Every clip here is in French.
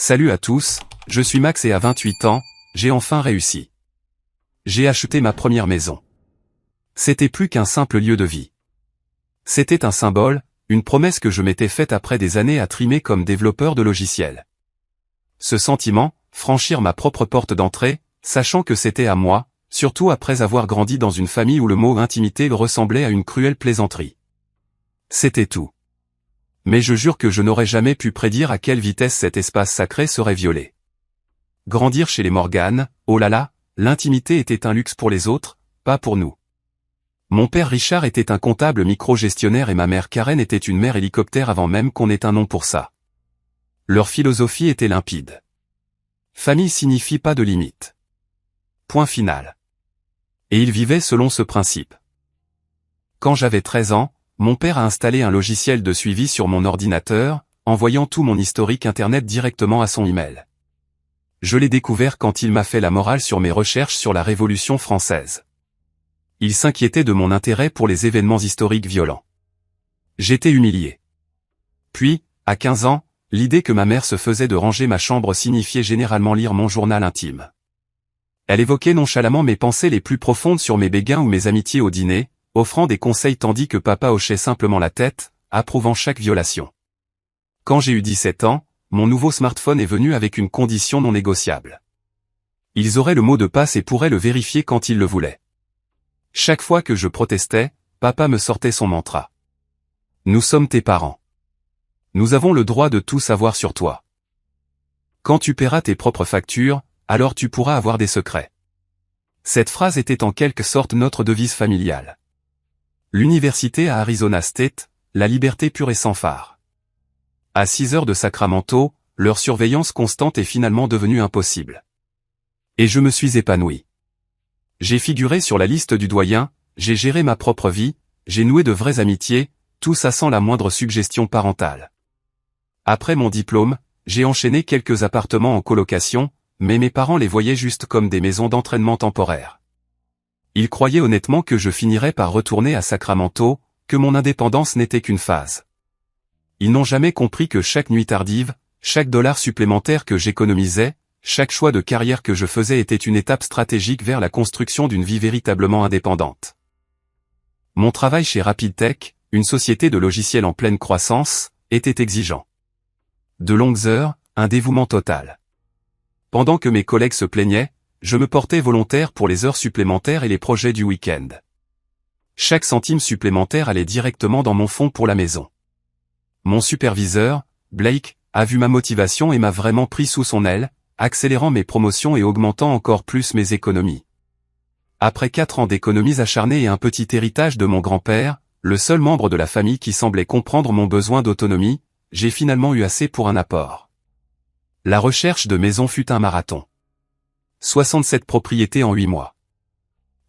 Salut à tous, je suis Max et à 28 ans, j'ai enfin réussi. J'ai acheté ma première maison. C'était plus qu'un simple lieu de vie. C'était un symbole, une promesse que je m'étais faite après des années à trimer comme développeur de logiciels. Ce sentiment, franchir ma propre porte d'entrée, sachant que c'était à moi, surtout après avoir grandi dans une famille où le mot intimité ressemblait à une cruelle plaisanterie. C'était tout. Mais je jure que je n'aurais jamais pu prédire à quelle vitesse cet espace sacré serait violé. Grandir chez les Morgan, oh là là, l'intimité était un luxe pour les autres, pas pour nous. Mon père Richard était un comptable micro-gestionnaire et ma mère Karen était une mère hélicoptère avant même qu'on ait un nom pour ça. Leur philosophie était limpide. Famille signifie pas de limite. Point final. Et ils vivaient selon ce principe. Quand j'avais 13 ans, mon père a installé un logiciel de suivi sur mon ordinateur, envoyant tout mon historique internet directement à son email. Je l'ai découvert quand il m'a fait la morale sur mes recherches sur la Révolution française. Il s'inquiétait de mon intérêt pour les événements historiques violents. J'étais humilié. Puis, à 15 ans, l'idée que ma mère se faisait de ranger ma chambre signifiait généralement lire mon journal intime. Elle évoquait nonchalamment mes pensées les plus profondes sur mes béguins ou mes amitiés au dîner, offrant des conseils tandis que papa hochait simplement la tête, approuvant chaque violation. Quand j'ai eu 17 ans, mon nouveau smartphone est venu avec une condition non négociable. Ils auraient le mot de passe et pourraient le vérifier quand ils le voulaient. Chaque fois que je protestais, papa me sortait son mantra. Nous sommes tes parents. Nous avons le droit de tout savoir sur toi. Quand tu paieras tes propres factures, alors tu pourras avoir des secrets. Cette phrase était en quelque sorte notre devise familiale. L'université à Arizona State, la liberté pure et sans phare. À 6 heures de Sacramento, leur surveillance constante est finalement devenue impossible. Et je me suis épanoui. J'ai figuré sur la liste du doyen, j'ai géré ma propre vie, j'ai noué de vraies amitiés, tout ça sans la moindre suggestion parentale. Après mon diplôme, j'ai enchaîné quelques appartements en colocation, mais mes parents les voyaient juste comme des maisons d'entraînement temporaires. Ils croyaient honnêtement que je finirais par retourner à Sacramento, que mon indépendance n'était qu'une phase. Ils n'ont jamais compris que chaque nuit tardive, chaque dollar supplémentaire que j'économisais, chaque choix de carrière que je faisais était une étape stratégique vers la construction d'une vie véritablement indépendante. Mon travail chez RapidTech, une société de logiciels en pleine croissance, était exigeant. De longues heures, un dévouement total. Pendant que mes collègues se plaignaient, je me portais volontaire pour les heures supplémentaires et les projets du week-end. Chaque centime supplémentaire allait directement dans mon fonds pour la maison. Mon superviseur, Blake, a vu ma motivation et m'a vraiment pris sous son aile, accélérant mes promotions et augmentant encore plus mes économies. Après 4 ans d'économies acharnées et un petit héritage de mon grand-père, le seul membre de la famille qui semblait comprendre mon besoin d'autonomie, j'ai finalement eu assez pour un apport. La recherche de maison fut un marathon. 67 propriétés en 8 mois.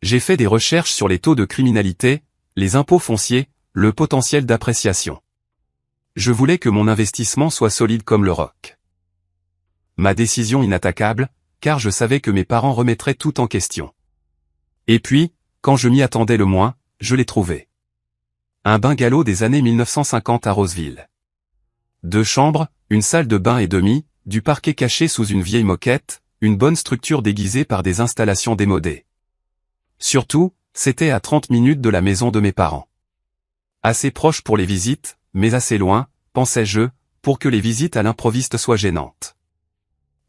J'ai fait des recherches sur les taux de criminalité, les impôts fonciers, le potentiel d'appréciation. Je voulais que mon investissement soit solide comme le roc. Ma décision inattaquable, car je savais que mes parents remettraient tout en question. Et puis, quand je m'y attendais le moins, je l'ai trouvé. Un bungalow des années 1950 à Roseville. 2 chambres, une salle de bain et demi, du parquet caché sous une vieille moquette, une bonne structure déguisée par des installations démodées. Surtout, c'était à 30 minutes de la maison de mes parents. Assez proche pour les visites, mais assez loin, pensais-je, pour que les visites à l'improviste soient gênantes.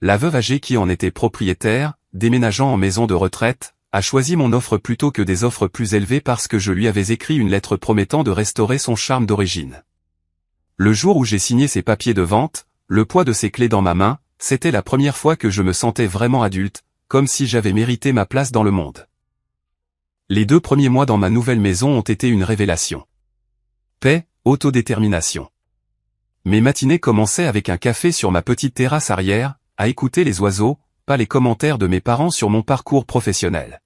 La veuve âgée qui en était propriétaire, déménageant en maison de retraite, a choisi mon offre plutôt que des offres plus élevées parce que je lui avais écrit une lettre promettant de restaurer son charme d'origine. Le jour où j'ai signé ses papiers de vente, le poids de ses clés dans ma main, c'était la première fois que je me sentais vraiment adulte, comme si j'avais mérité ma place dans le monde. Les 2 premiers mois dans ma nouvelle maison ont été une révélation. Paix, autodétermination. Mes matinées commençaient avec un café sur ma petite terrasse arrière, à écouter les oiseaux, pas les commentaires de mes parents sur mon parcours professionnel.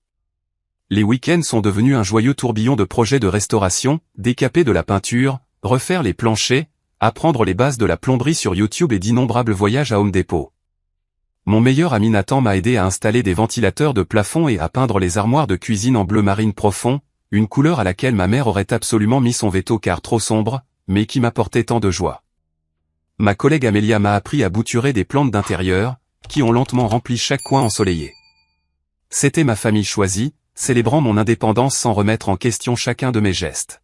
Les week-ends sont devenus un joyeux tourbillon de projets de restauration, décaper de la peinture, refaire les planchers, apprendre les bases de la plomberie sur YouTube et d'innombrables voyages à Home Depot. Mon meilleur ami Nathan m'a aidé à installer des ventilateurs de plafond et à peindre les armoires de cuisine en bleu marine profond, une couleur à laquelle ma mère aurait absolument mis son veto car trop sombre, mais qui m'apportait tant de joie. ma collègue Amélia m'a appris à bouturer des plantes d'intérieur, qui ont lentement rempli chaque coin ensoleillé. C'était ma famille choisie, célébrant mon indépendance sans remettre en question chacun de mes gestes.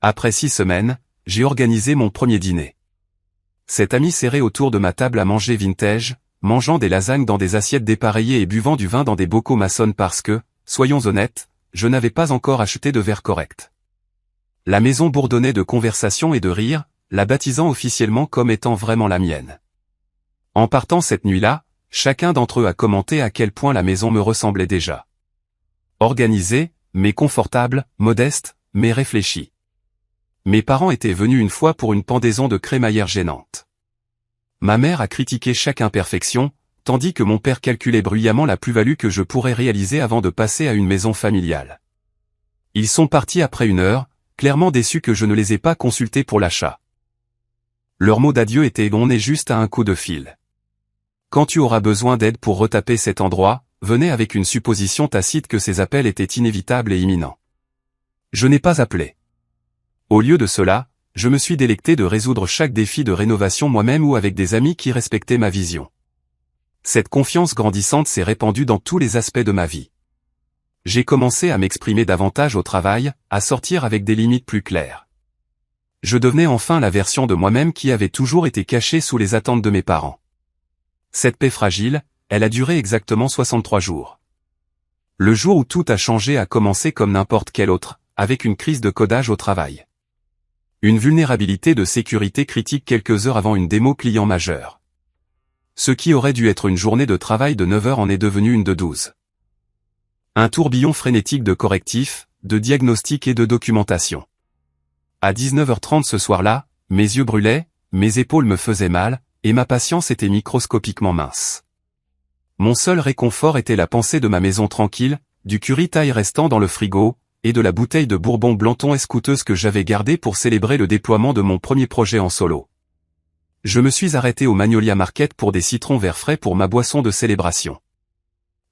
Après 6 semaines, j'ai organisé mon premier dîner. 7 amis serrés autour de ma table à manger vintage, mangeant des lasagnes dans des assiettes dépareillées et buvant du vin dans des bocaux maçonnes parce que, soyons honnêtes, je n'avais pas encore acheté de verre correct. La maison bourdonnait de conversations et de rires, la baptisant officiellement comme étant vraiment la mienne. En partant cette nuit-là, chacun d'entre eux a commenté à quel point la maison me ressemblait déjà. Organisée, mais confortable, modeste, mais réfléchie. Mes parents étaient venus une fois pour une pendaison de crémaillère gênante. Ma mère a critiqué chaque imperfection, tandis que mon père calculait bruyamment la plus-value que je pourrais réaliser avant de passer à une maison familiale. Ils sont partis après 1 heure, clairement déçus que je ne les ai pas consultés pour l'achat. Leur mot d'adieu était « on est juste à un coup de fil. Quand tu auras besoin d'aide pour retaper cet endroit, venez » avec une supposition tacite que ces appels étaient inévitables et imminents. Je n'ai pas appelé. Au lieu de cela, je me suis délecté de résoudre chaque défi de rénovation moi-même ou avec des amis qui respectaient ma vision. Cette confiance grandissante s'est répandue dans tous les aspects de ma vie. J'ai commencé à m'exprimer davantage au travail, à sortir avec des limites plus claires. Je devenais enfin la version de moi-même qui avait toujours été cachée sous les attentes de mes parents. Cette paix fragile, elle a duré exactement 63 jours. Le jour où tout a changé a commencé comme n'importe quel autre, avec une crise de codage au travail. Une vulnérabilité de sécurité critique quelques heures avant une démo client majeure. Ce qui aurait dû être une journée de travail de 9 heures en est devenu une de 12. Un tourbillon frénétique de correctifs, de diagnostics et de documentation. À 19h30 ce soir-là, mes yeux brûlaient, mes épaules me faisaient mal, et ma patience était microscopiquement mince. Mon seul réconfort était la pensée de ma maison tranquille, du curry thaï restant dans le frigo, et de la bouteille de bourbon Blanton escouteuse que j'avais gardée pour célébrer le déploiement de mon premier projet en solo. Je me suis arrêté au Magnolia Market pour des citrons verts frais pour ma boisson de célébration.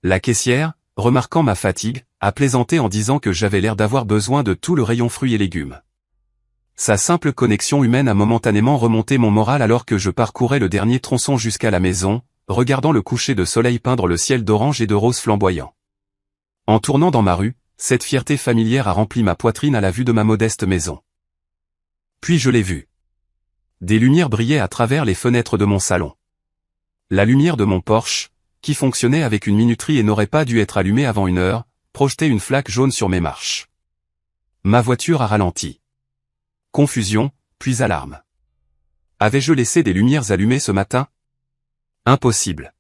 La caissière, remarquant ma fatigue, a plaisanté en disant que j'avais l'air d'avoir besoin de tout le rayon fruits et légumes. Sa simple connexion humaine a momentanément remonté mon moral alors que je parcourais le dernier tronçon jusqu'à la maison, regardant le coucher de soleil peindre le ciel d'orange et de rose flamboyant. En tournant dans ma rue, cette fierté familière a rempli ma poitrine à la vue de ma modeste maison. Puis je l'ai vue. Des lumières brillaient à travers les fenêtres de mon salon. La lumière de mon Porsche, qui fonctionnait avec une minuterie et n'aurait pas dû être allumée avant 1 heure, projetait une flaque jaune sur mes marches. Ma voiture a ralenti. Confusion, puis alarme. Avais-je laissé des lumières allumées ce matin? Impossible.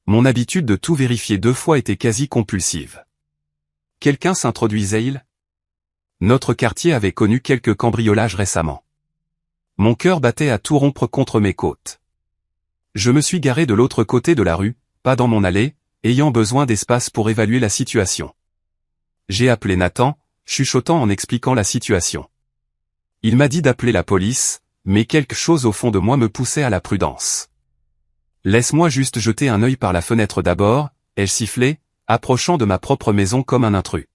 Mon habitude de tout vérifier 2 fois était quasi compulsive. Quelqu'un s'introduisait-il? Notre quartier avait connu quelques cambriolages récemment. Mon cœur battait à tout rompre contre mes côtes. Je me suis garé de l'autre côté de la rue, pas dans mon allée, ayant besoin d'espace pour évaluer la situation. J'ai appelé Nathan, chuchotant en expliquant la situation. Il m'a dit d'appeler la police, mais quelque chose au fond de moi me poussait à la prudence. Laisse-moi juste jeter un œil par la fenêtre d'abord, ai-je sifflé, approchant de ma propre maison comme un intrus.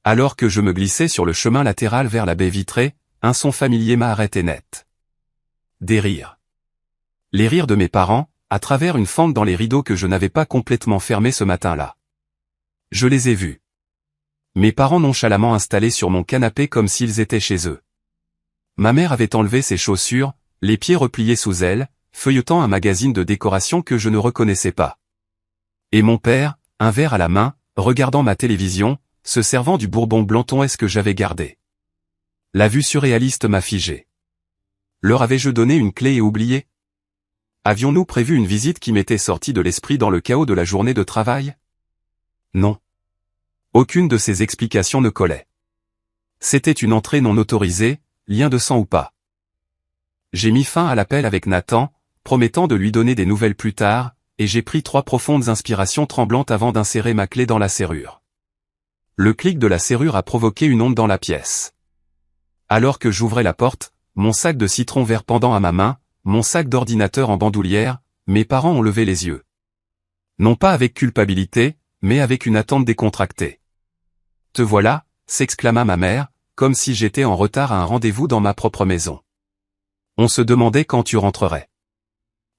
Alors que je me glissais sur le chemin latéral vers la baie vitrée, un son familier m'a arrêté net. Des rires. Les rires de mes parents, à travers une fente dans les rideaux que je n'avais pas complètement fermés ce matin-là. Je les ai vus. Mes parents nonchalamment installés sur mon canapé comme s'ils étaient chez eux. Ma mère avait enlevé ses chaussures, les pieds repliés sous elle, feuilletant un magazine de décoration que je ne reconnaissais pas. Et mon père, un verre à la main, regardant ma télévision, se servant du bourbon Blanton que j'avais gardé. La vue surréaliste m'a figé. Leur avais-je donné une clé et oublié? Avions-nous prévu une visite qui m'était sortie de l'esprit dans le chaos de la journée de travail? Non. Aucune de ces explications ne collait. C'était une entrée non autorisée, lien de sang ou pas. J'ai mis fin à l'appel avec Nathan, promettant de lui donner des nouvelles plus tard, et j'ai pris 3 profondes inspirations tremblantes avant d'insérer ma clé dans la serrure. Le clic de la serrure a provoqué une onde dans la pièce. Alors que j'ouvrais la porte, mon sac de citron vert pendant à ma main, mon sac d'ordinateur en bandoulière, mes parents ont levé les yeux. Non pas avec culpabilité, mais avec une attente décontractée. « Te voilà » s'exclama ma mère, comme si j'étais en retard à un rendez-vous dans ma propre maison. On se demandait quand tu rentrerais.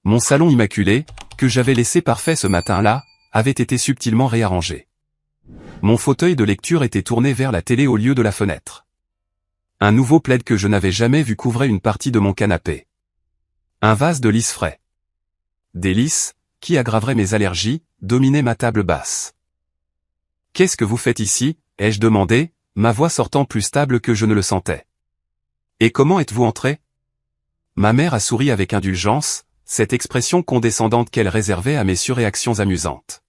Mon salon immaculé, que j'avais laissé parfait ce matin-là, avait été subtilement réarrangé. Mon fauteuil de lecture était tourné vers la télé au lieu de la fenêtre. Un nouveau plaid que je n'avais jamais vu couvrait une partie de mon canapé. Un vase de lys frais. Des lys, qui aggraveraient mes allergies, dominaient ma table basse. « Qu'est-ce que vous faites ici ?» ai-je demandé, ma voix sortant plus stable que je ne le sentais. « Et comment êtes-vous entré ?» Ma mère a souri avec indulgence, cette expression condescendante qu'elle réservait à mes surréactions amusantes.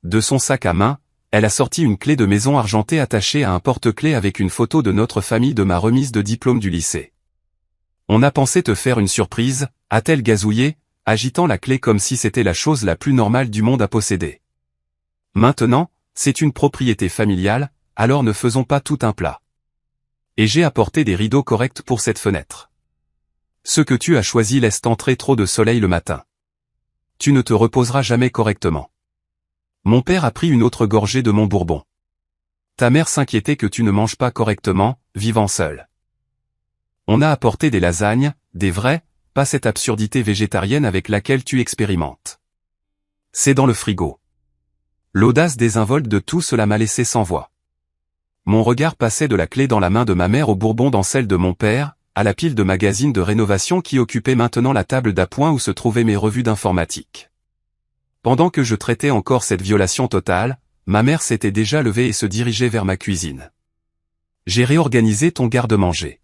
De son sac à main, elle a sorti une clé de maison argentée attachée à un porte-clés avec une photo de notre famille de ma remise de diplôme du lycée. « On a pensé te faire une surprise », a-t-elle gazouillé, agitant la clé comme si c'était la chose la plus normale du monde à posséder. « Maintenant, c'est une propriété familiale, alors ne faisons pas tout un plat. Et j'ai apporté des rideaux corrects pour cette fenêtre. Ceux que tu as choisis laissent entrer trop de soleil le matin. Tu ne te reposeras jamais correctement. » Mon père a pris une autre gorgée de mon bourbon. « Ta mère s'inquiétait que tu ne manges pas correctement, vivant seul. On a apporté des lasagnes, des vraies, pas cette absurdité végétarienne avec laquelle tu expérimentes. C'est dans le frigo. » L'audace désinvolte de tout cela m'a laissé sans voix. Mon regard passait de la clé dans la main de ma mère au bourbon dans celle de mon père, à la pile de magazines de rénovation qui occupait maintenant la table d'appoint où se trouvaient mes revues d'informatique. Pendant que je traitais encore cette violation totale, ma mère s'était déjà levée et se dirigeait vers ma cuisine. « J'ai réorganisé ton garde-manger.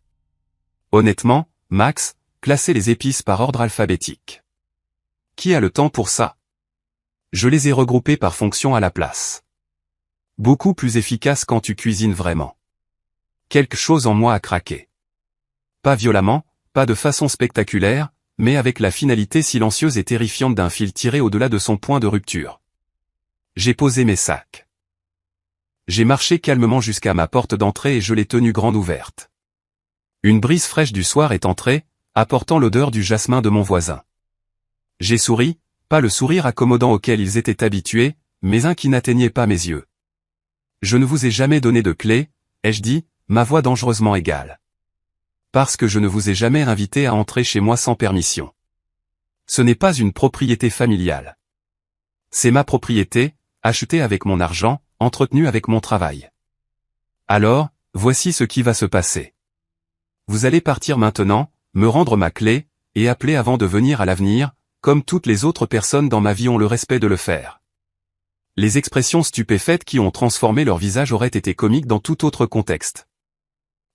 Honnêtement, Max, classer les épices par ordre alphabétique. Qui a le temps pour ça ? Je les ai regroupées par fonction à la place. Beaucoup plus efficace quand tu cuisines vraiment. Quelque chose en moi a craqué. Pas violemment, pas de façon spectaculaire, mais avec la finalité silencieuse et terrifiante d'un fil tiré au-delà de son point de rupture. J'ai posé mes sacs. J'ai marché calmement jusqu'à ma porte d'entrée et je l'ai tenue grande ouverte. Une brise fraîche du soir est entrée, apportant l'odeur du jasmin de mon voisin. J'ai souri, pas le sourire accommodant auquel ils étaient habitués, mais un qui n'atteignait pas mes yeux. « Je ne vous ai jamais donné de clé, ai-je dit, ma voix dangereusement égale. Parce que je ne vous ai jamais invité à entrer chez moi sans permission. Ce n'est pas une propriété familiale. C'est ma propriété, achetée avec mon argent, entretenue avec mon travail. Alors, voici ce qui va se passer. Vous allez partir maintenant, me rendre ma clé, et appeler avant de venir à l'avenir, comme toutes les autres personnes dans ma vie ont le respect de le faire. » Les expressions stupéfaites qui ont transformé leur visage auraient été comiques dans tout autre contexte.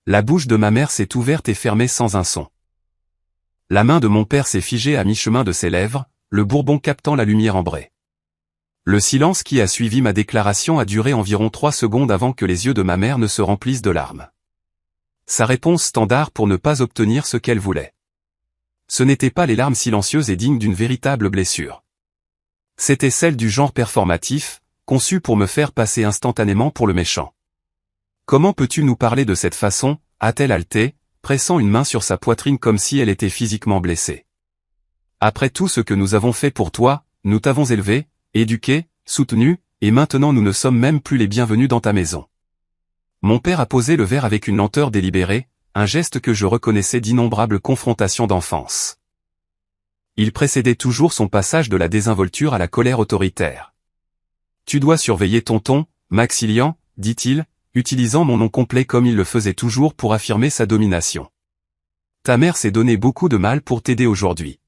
La bouche de ma mère s'est ouverte et fermée sans un son. La main de mon père s'est figée à mi-chemin de ses lèvres, le bourbon captant la lumière ambrée. Le silence qui a suivi ma déclaration a duré environ 3 secondes avant que les yeux de ma mère ne se remplissent de larmes. Sa réponse standard pour ne pas obtenir ce qu'elle voulait. Ce n'étaient pas les larmes silencieuses et dignes d'une véritable blessure. C'était celle du genre performatif, conçu pour me faire passer instantanément pour le méchant. « Comment peux-tu nous parler de cette façon ?» a-t-elle haleté, pressant une main sur sa poitrine comme si elle était physiquement blessée. « Après tout ce que nous avons fait pour toi, nous t'avons élevé, éduqué, soutenu, et maintenant nous ne sommes même plus les bienvenus dans ta maison. » Mon père a posé le verre avec une lenteur délibérée, un geste que je reconnaissais d'innombrables confrontations d'enfance. Il précédait toujours son passage de la désinvolture à la colère autoritaire. « Tu dois surveiller ton ton, Maxilian, dit-il, utilisant mon nom complet comme il le faisait toujours pour affirmer sa domination. Ta mère s'est donné beaucoup de mal pour t'aider aujourd'hui. »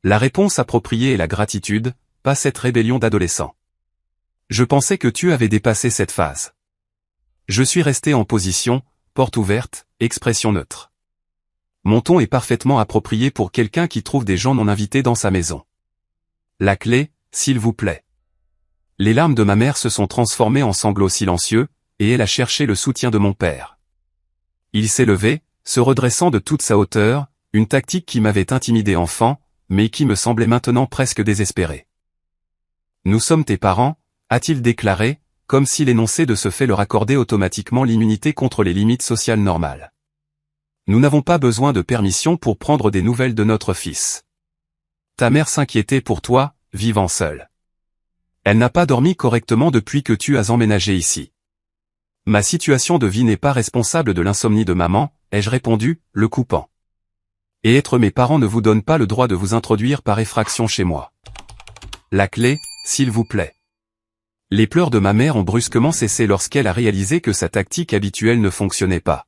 La réponse appropriée est la gratitude, pas cette rébellion d'adolescent. Je pensais que tu avais dépassé cette phase. Je suis resté en position, porte ouverte, expression neutre. Mon ton est parfaitement approprié pour quelqu'un qui trouve des gens non invités dans sa maison. La clé, s'il vous plaît. Les larmes de ma mère se sont transformées en sanglots silencieux, et elle a cherché le soutien de mon père. Il s'est levé, se redressant de toute sa hauteur, une tactique qui m'avait intimidé enfant, mais qui me semblait maintenant presque désespérée. « Nous sommes tes parents », a-t-il déclaré, comme si l'énoncé de ce fait leur accordait automatiquement l'immunité contre les limites sociales normales. Nous n'avons pas besoin de permission pour prendre des nouvelles de notre fils. Ta mère s'inquiétait pour toi, vivant seule. Elle n'a pas dormi correctement depuis que tu as emménagé ici. Ma situation de vie n'est pas responsable de l'insomnie de maman, ai-je répondu, le coupant. Et être mes parents ne vous donne pas le droit de vous introduire par effraction chez moi. La clé, s'il vous plaît. Les pleurs de ma mère ont brusquement cessé lorsqu'elle a réalisé que sa tactique habituelle ne fonctionnait pas.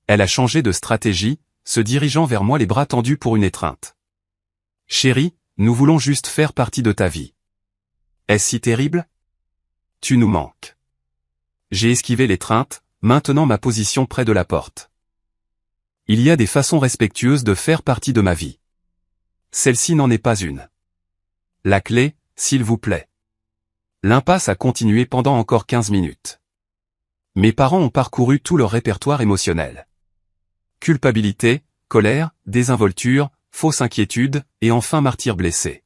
Elle a changé de stratégie, se dirigeant vers moi les bras tendus pour une étreinte. Chérie, nous voulons juste faire partie de ta vie. Est-ce si terrible? Tu nous manques. J'ai esquivé l'étreinte, maintenant ma position près de la porte. Il y a des façons respectueuses de faire partie de ma vie. Celle-ci n'en est pas une. La clé, s'il vous plaît. L'impasse a continué pendant encore 15 minutes. Mes parents ont parcouru tout leur répertoire émotionnel. Culpabilité, colère, désinvolture, fausse inquiétude, et enfin martyr blessé.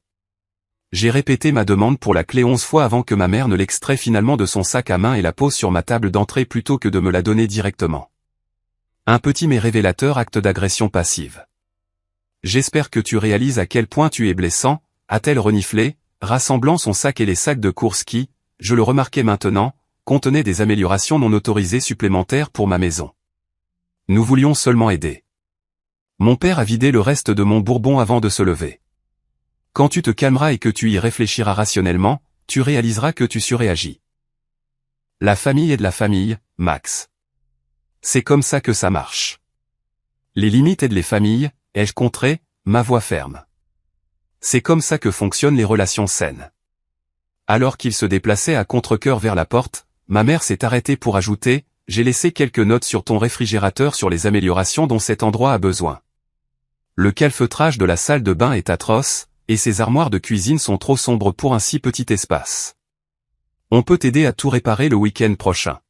J'ai répété ma demande pour la clé 11 fois avant que ma mère ne l'extrait finalement de son sac à main et la pose sur ma table d'entrée plutôt que de me la donner directement. Un petit mais révélateur acte d'agression passive. J'espère que tu réalises à quel point tu es blessant, a-t-elle reniflé, rassemblant son sac et les sacs de course qui, je le remarquais maintenant, contenaient des améliorations non autorisées supplémentaires pour ma maison. Nous voulions seulement aider. Mon père a vidé le reste de mon bourbon avant de se lever. Quand tu te calmeras et que tu y réfléchiras rationnellement, tu réaliseras que tu surréagis. La famille est de la famille, Max. C'est comme ça que ça marche. Les limites aident les familles, ai-je contré, ma voix ferme. C'est comme ça que fonctionnent les relations saines. Alors qu'il se déplaçait à contre-cœur vers la porte, ma mère s'est arrêtée pour ajouter, j'ai laissé quelques notes sur ton réfrigérateur sur les améliorations dont cet endroit a besoin. Le calfeutrage de la salle de bain est atroce, et ses armoires de cuisine sont trop sombres pour un si petit espace. On peut t'aider à tout réparer le week-end prochain.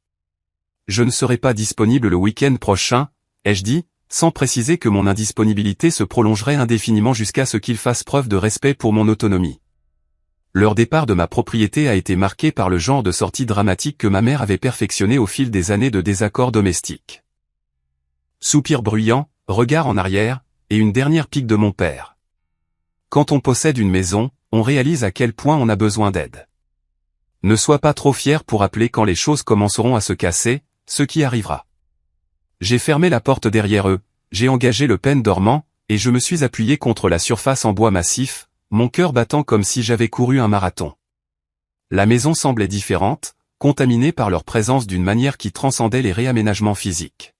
Je ne serai pas disponible le week-end prochain, ai-je dit, sans préciser que mon indisponibilité se prolongerait indéfiniment jusqu'à ce qu'il fasse preuve de respect pour mon autonomie. Leur départ de ma propriété a été marqué par le genre de sortie dramatique que ma mère avait perfectionné au fil des années de désaccords domestiques. Soupir bruyant, regard en arrière, et une dernière pique de mon père. Quand on possède une maison, on réalise à quel point on a besoin d'aide. Ne sois pas trop fier pour appeler quand les choses commenceront à se casser, ce qui arrivera. J'ai fermé la porte derrière eux, j'ai engagé le pêne dormant, et je me suis appuyé contre la surface en bois massif, mon cœur battant comme si j'avais couru un marathon. La maison semblait différente, contaminée par leur présence d'une manière qui transcendait les réaménagements physiques.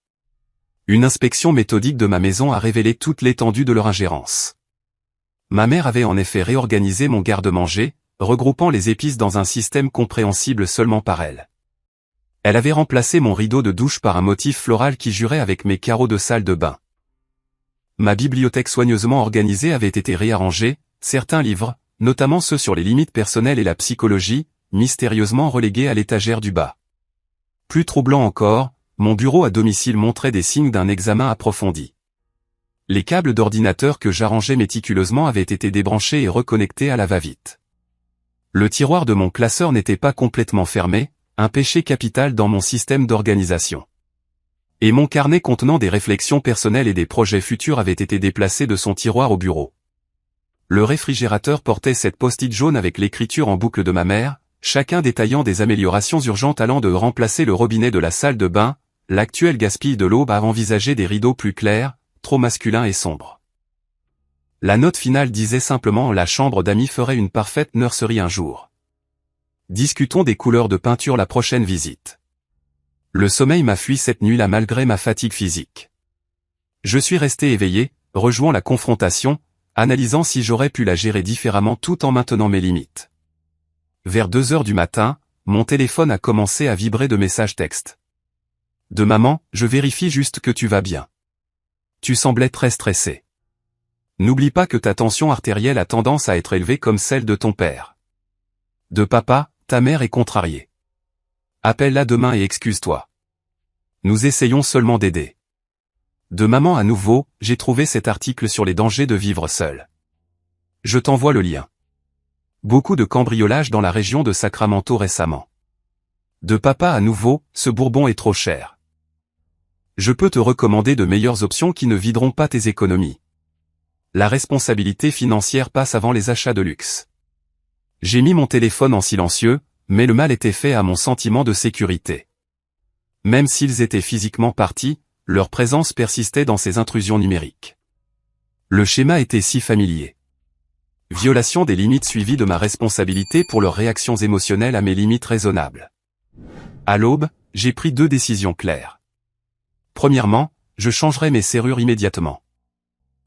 Une inspection méthodique de ma maison a révélé toute l'étendue de leur ingérence. Ma mère avait en effet réorganisé mon garde-manger, regroupant les épices dans un système compréhensible seulement par elle. Elle avait remplacé mon rideau de douche par un motif floral qui jurait avec mes carreaux de salle de bain. Ma bibliothèque soigneusement organisée avait été réarrangée, certains livres, notamment ceux sur les limites personnelles et la psychologie, mystérieusement relégués à l'étagère du bas. Plus troublant encore, mon bureau à domicile montrait des signes d'un examen approfondi. Les câbles d'ordinateur que j'arrangeais méticuleusement avaient été débranchés et reconnectés à la va-vite. Le tiroir de mon classeur n'était pas complètement fermé, un péché capital dans mon système d'organisation. Et mon carnet contenant des réflexions personnelles et des projets futurs avait été déplacé de son tiroir au bureau. Le réfrigérateur portait cette post-it jaune avec l'écriture en boucle de ma mère, chacun détaillant des améliorations urgentes allant de remplacer le robinet de la salle de bain, l'actuel gaspille de l'eau à envisager des rideaux plus clairs, trop masculins et sombres. La note finale disait simplement « La chambre d'amis ferait une parfaite nurserie un jour. Discutons des couleurs de peinture la prochaine visite. » Le sommeil m'a fui cette nuit-là malgré ma fatigue physique. Je suis resté éveillé, rejouant la confrontation, analysant si j'aurais pu la gérer différemment tout en maintenant mes limites. Vers 2 heures du matin, mon téléphone a commencé à vibrer de messages textes. De maman, je vérifie juste que tu vas bien. Tu semblais très stressé. N'oublie pas que ta tension artérielle a tendance à être élevée comme celle de ton père. De papa, ta mère est contrariée. Appelle-la demain et excuse-toi. Nous essayons seulement d'aider. De maman à nouveau, j'ai trouvé cet article sur les dangers de vivre seul. Je t'envoie le lien. Beaucoup de cambriolages dans la région de Sacramento récemment. De papa à nouveau, ce bourbon est trop cher. Je peux te recommander de meilleures options qui ne videront pas tes économies. La responsabilité financière passe avant les achats de luxe. J'ai mis mon téléphone en silencieux, mais le mal était fait à mon sentiment de sécurité. Même s'ils étaient physiquement partis, leur présence persistait dans ces intrusions numériques. Le schéma était si familier. Violation des limites suivies de ma responsabilité pour leurs réactions émotionnelles à mes limites raisonnables. À l'aube, j'ai pris 2 décisions claires. Premièrement, je changerai mes serrures immédiatement.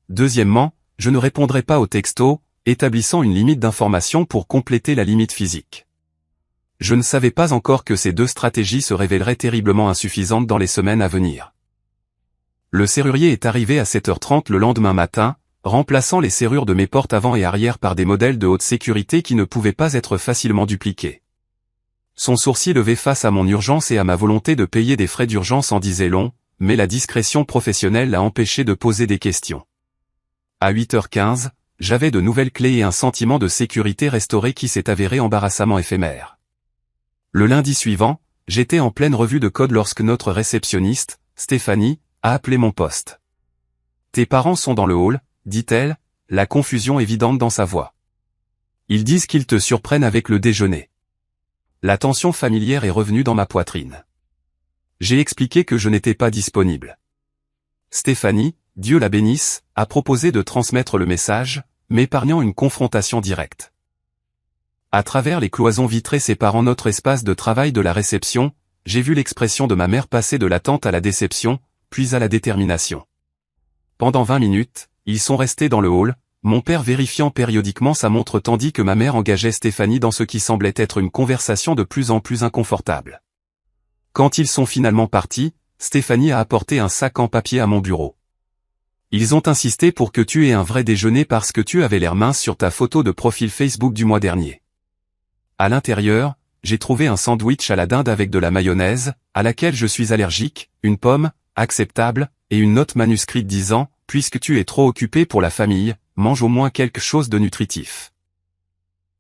Deuxièmement, je ne répondrai pas aux textos, établissant une limite d'information pour compléter la limite physique. Je ne savais pas encore que ces 2 stratégies se révéleraient terriblement insuffisantes dans les semaines à venir. Le serrurier est arrivé à 7h30 le lendemain matin, remplaçant les serrures de mes portes avant et arrière par des modèles de haute sécurité qui ne pouvaient pas être facilement dupliqués. Son sourcil levé face à mon urgence et à ma volonté de payer des frais d'urgence en disait long, mais la discrétion professionnelle l'a empêché de poser des questions. À 8h15, j'avais de nouvelles clés et un sentiment de sécurité restauré qui s'est avéré embarrassamment éphémère. Le lundi suivant, j'étais en pleine revue de code lorsque notre réceptionniste, Stéphanie, a appelé mon poste. « Tes parents sont dans le hall », dit-elle, la confusion évidente dans sa voix. « Ils disent qu'ils te surprennent avec le déjeuner. » La tension familière est revenue dans ma poitrine. J'ai expliqué que je n'étais pas disponible. Stéphanie, Dieu la bénisse, a proposé de transmettre le message, m'épargnant une confrontation directe. À travers les cloisons vitrées séparant notre espace de travail de la réception, j'ai vu l'expression de ma mère passer de l'attente à la déception, puis à la détermination. Pendant 20 minutes, ils sont restés dans le hall, mon père vérifiant périodiquement sa montre tandis que ma mère engageait Stéphanie dans ce qui semblait être une conversation de plus en plus inconfortable. Quand ils sont finalement partis, Stéphanie a apporté un sac en papier à mon bureau. Ils ont insisté pour que tu aies un vrai déjeuner parce que tu avais l'air mince sur ta photo de profil Facebook du mois dernier. À l'intérieur, j'ai trouvé un sandwich à la dinde avec de la mayonnaise, à laquelle je suis allergique, une pomme, acceptable, et une note manuscrite disant « Puisque tu es trop occupé pour la famille, mange au moins quelque chose de nutritif. »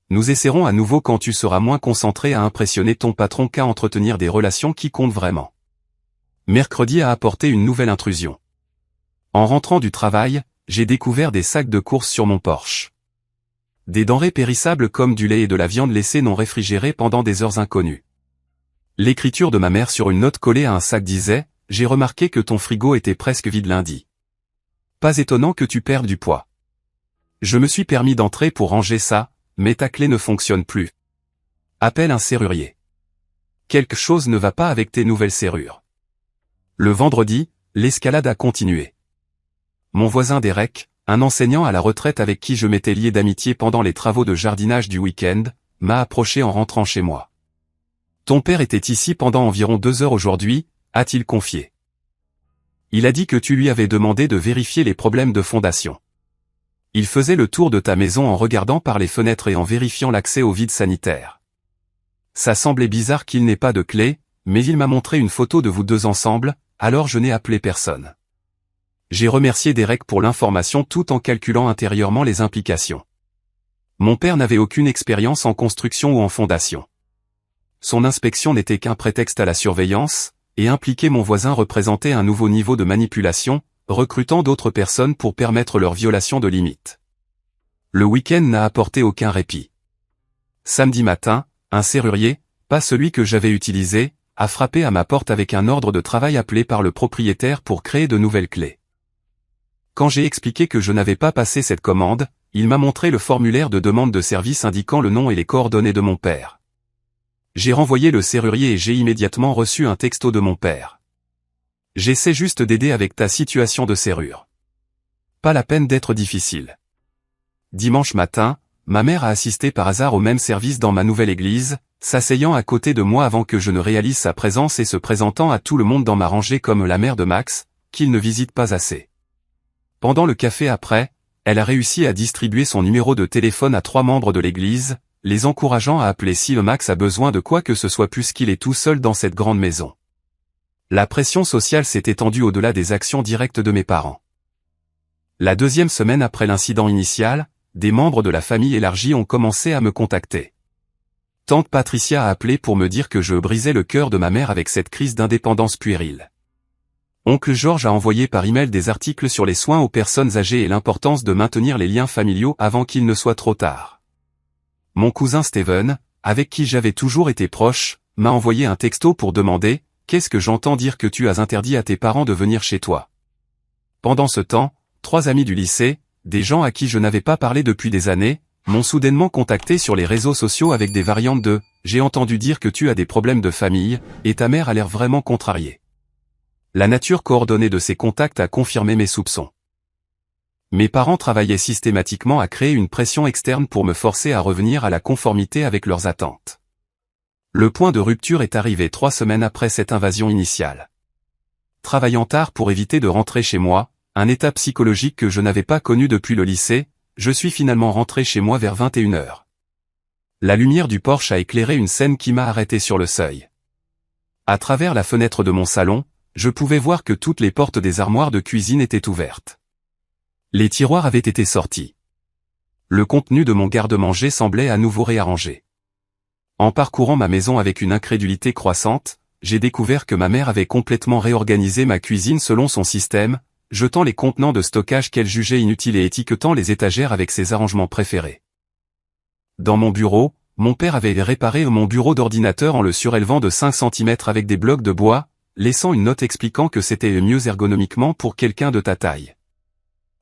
Nous essaierons à nouveau quand tu seras moins concentré à impressionner ton patron qu'à entretenir des relations qui comptent vraiment. Mercredi a apporté une nouvelle intrusion. En rentrant du travail, j'ai découvert des sacs de courses sur mon porche. Des denrées périssables comme du lait et de la viande laissée non réfrigérée pendant des heures inconnues. L'écriture de ma mère sur une note collée à un sac disait « J'ai remarqué que ton frigo était presque vide lundi. Pas étonnant que tu perdes du poids. Je me suis permis d'entrer pour ranger ça, mais ta clé ne fonctionne plus. Appelle un serrurier. Quelque chose ne va pas avec tes nouvelles serrures. » Le vendredi, l'escalade a continué. Mon voisin Derek, un enseignant à la retraite avec qui je m'étais lié d'amitié pendant les travaux de jardinage du week-end, m'a approché en rentrant chez moi. « Ton père était ici pendant environ 2 heures aujourd'hui », a-t-il confié. Il a dit que tu lui avais demandé de vérifier les problèmes de fondation. Il faisait le tour de ta maison en regardant par les fenêtres et en vérifiant l'accès au vide sanitaire. Ça semblait bizarre qu'il n'ait pas de clé, mais il m'a montré une photo de vous 2 ensemble, alors je n'ai appelé personne. J'ai remercié Derek pour l'information tout en calculant intérieurement les implications. Mon père n'avait aucune expérience en construction ou en fondation. Son inspection n'était qu'un prétexte à la surveillance, et impliquer mon voisin représentait un nouveau niveau de manipulation, recrutant d'autres personnes pour permettre leur violation de limites. Le week-end n'a apporté aucun répit. Samedi matin, un serrurier, pas celui que j'avais utilisé, a frappé à ma porte avec un ordre de travail appelé par le propriétaire pour créer de nouvelles clés. Quand j'ai expliqué que je n'avais pas passé cette commande, il m'a montré le formulaire de demande de service indiquant le nom et les coordonnées de mon père. J'ai renvoyé le serrurier et j'ai immédiatement reçu un texto de mon père. J'essaie juste d'aider avec ta situation de serrure. Pas la peine d'être difficile. Dimanche matin, ma mère a assisté par hasard au même service dans ma nouvelle église, s'asseyant à côté de moi avant que je ne réalise sa présence et se présentant à tout le monde dans ma rangée comme la mère de Max, qu'il ne visite pas assez. Pendant le café après, elle a réussi à distribuer son numéro de téléphone à 3 membres de l'église, les encourageant à appeler si le Max a besoin de quoi que ce soit puisqu'il est tout seul dans cette grande maison. La pression sociale s'est étendue au-delà des actions directes de mes parents. La 2e semaine après l'incident initial, des membres de la famille élargie ont commencé à me contacter. Tante Patricia a appelé pour me dire que je brisais le cœur de ma mère avec cette crise d'indépendance puérile. Oncle George a envoyé par email des articles sur les soins aux personnes âgées et l'importance de maintenir les liens familiaux avant qu'il ne soit trop tard. Mon cousin Steven, avec qui j'avais toujours été proche, m'a envoyé un texto pour demander « Qu'est-ce que j'entends dire que tu as interdit à tes parents de venir chez toi ?» Pendant ce temps, 3 amis du lycée, des gens à qui je n'avais pas parlé depuis des années, m'ont soudainement contacté sur les réseaux sociaux avec des variantes de « J'ai entendu dire que tu as des problèmes de famille, et ta mère a l'air vraiment contrariée ». La nature coordonnée de ces contacts a confirmé mes soupçons. Mes parents travaillaient systématiquement à créer une pression externe pour me forcer à revenir à la conformité avec leurs attentes. Le point de rupture est arrivé 3 semaines après cette invasion initiale. Travaillant tard pour éviter de rentrer chez moi, un état psychologique que je n'avais pas connu depuis le lycée, je suis finalement rentré chez moi vers 21h. La lumière du porche a éclairé une scène qui m'a arrêté sur le seuil. À travers la fenêtre de mon salon, je pouvais voir que toutes les portes des armoires de cuisine étaient ouvertes. Les tiroirs avaient été sortis. Le contenu de mon garde-manger semblait à nouveau réarrangé. En parcourant ma maison avec une incrédulité croissante, j'ai découvert que ma mère avait complètement réorganisé ma cuisine selon son système, jetant les contenants de stockage qu'elle jugeait inutiles et étiquetant les étagères avec ses arrangements préférés. Dans mon bureau, mon père avait réparé mon bureau d'ordinateur en le surélevant de 5 cm avec des blocs de bois, laissant une note expliquant que c'était mieux ergonomiquement pour quelqu'un de ta taille.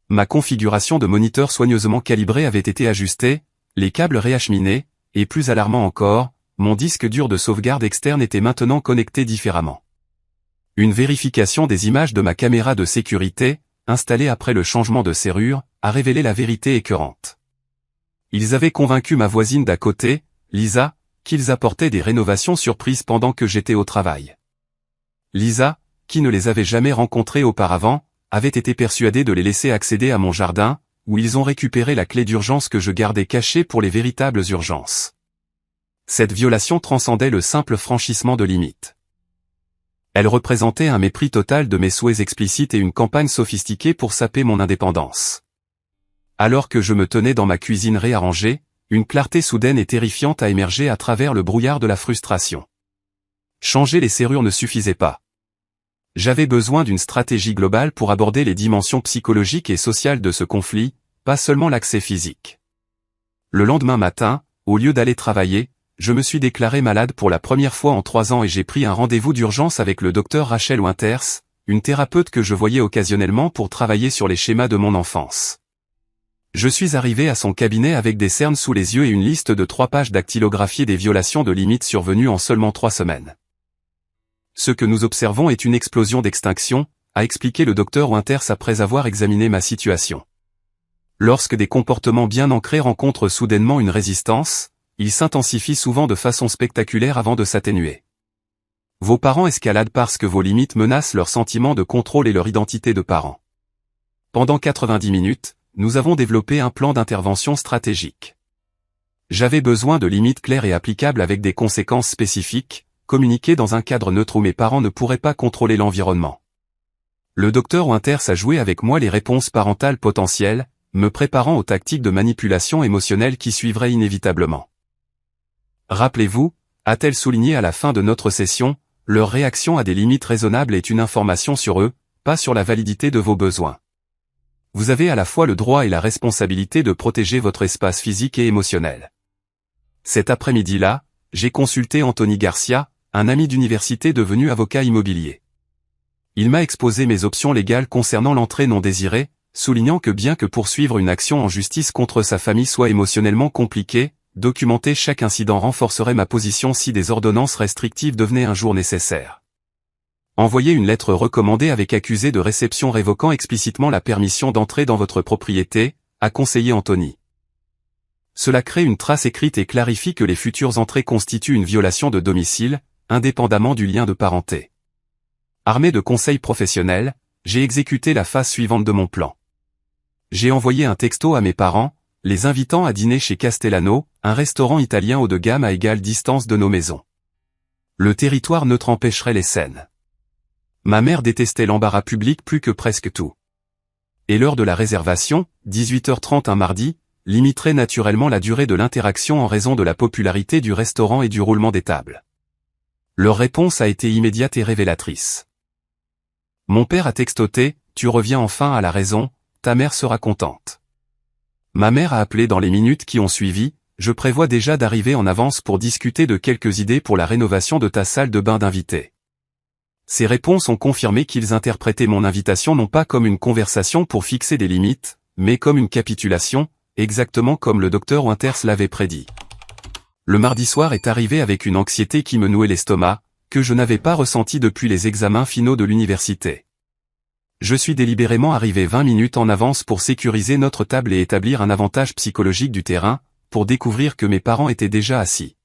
Ma configuration de moniteur soigneusement calibrée avait été ajustée, les câbles réacheminés, et plus alarmant encore, mon disque dur de sauvegarde externe était maintenant connecté différemment. Une vérification des images de ma caméra de sécurité, installée après le changement de serrure, a révélé la vérité écœurante. Ils avaient convaincu ma voisine d'à côté, Lisa, qu'ils apportaient des rénovations surprises pendant que j'étais au travail. Lisa, qui ne les avait jamais rencontrés auparavant, avait été persuadée de les laisser accéder à mon jardin, où ils ont récupéré la clé d'urgence que je gardais cachée pour les véritables urgences. Cette violation transcendait le simple franchissement de limites. Elle représentait un mépris total de mes souhaits explicites et une campagne sophistiquée pour saper mon indépendance. Alors que je me tenais dans ma cuisine réarrangée, une clarté soudaine et terrifiante a émergé à travers le brouillard de la frustration. Changer les serrures ne suffisait pas. J'avais besoin d'une stratégie globale pour aborder les dimensions psychologiques et sociales de ce conflit, pas seulement l'accès physique. Le lendemain matin, au lieu d'aller travailler, je me suis déclaré malade pour la première fois en 3 ans et j'ai pris un rendez-vous d'urgence avec le docteur Rachel Winters, une thérapeute que je voyais occasionnellement pour travailler sur les schémas de mon enfance. Je suis arrivé à son cabinet avec des cernes sous les yeux et une liste de 3 pages dactylographiées des violations de limites survenues en seulement 3 semaines. Ce que nous observons est une explosion d'extinction, a expliqué le docteur Winters après avoir examiné ma situation. Lorsque des comportements bien ancrés rencontrent soudainement une résistance, ils s'intensifient souvent de façon spectaculaire avant de s'atténuer. Vos parents escaladent parce que vos limites menacent leur sentiment de contrôle et leur identité de parents. Pendant 90 minutes, nous avons développé un plan d'intervention stratégique. J'avais besoin de limites claires et applicables avec des conséquences spécifiques, communiquées dans un cadre neutre où mes parents ne pourraient pas contrôler l'environnement. Le docteur Winters a joué avec moi les réponses parentales potentielles, me préparant aux tactiques de manipulation émotionnelle qui suivraient inévitablement. Rappelez-vous, a-t-elle souligné à la fin de notre session, leur réaction à des limites raisonnables est une information sur eux, pas sur la validité de vos besoins. Vous avez à la fois le droit et la responsabilité de protéger votre espace physique et émotionnel. Cet après-midi-là, j'ai consulté Anthony Garcia, un ami d'université devenu avocat immobilier. Il m'a exposé mes options légales concernant l'entrée non désirée, soulignant que bien que poursuivre une action en justice contre sa famille soit émotionnellement compliqué, documenter chaque incident renforcerait ma position si des ordonnances restrictives devenaient un jour nécessaires. Envoyez une lettre recommandée avec accusé de réception révoquant explicitement la permission d'entrer dans votre propriété, a conseillé Anthony. Cela crée une trace écrite et clarifie que les futures entrées constituent une violation de domicile, indépendamment du lien de parenté. Armé de conseils professionnels, j'ai exécuté la phase suivante de mon plan. J'ai envoyé un texto à mes parents, les invitant à dîner chez Castellano, un restaurant italien haut de gamme à égale distance de nos maisons. Le territoire neutre empêcherait les scènes. Ma mère détestait l'embarras public plus que presque tout. Et l'heure de la réservation, 18h30 un mardi, limiterait naturellement la durée de l'interaction en raison de la popularité du restaurant et du roulement des tables. Leur réponse a été immédiate et révélatrice. Mon père a textoté, « Tu reviens enfin à la raison, ta mère sera contente ». Ma mère a appelé dans les minutes qui ont suivi, « Je prévois déjà d'arriver en avance pour discuter de quelques idées pour la rénovation de ta salle de bain d'invités ». Ces réponses ont confirmé qu'ils interprétaient mon invitation non pas comme une conversation pour fixer des limites, mais comme une capitulation, exactement comme le docteur Winters l'avait prédit. Le mardi soir est arrivé avec une anxiété qui me nouait l'estomac, que je n'avais pas ressenti depuis les examens finaux de l'université. Je suis délibérément arrivé 20 minutes en avance pour sécuriser notre table et établir un avantage psychologique du terrain, pour découvrir que mes parents étaient déjà assis.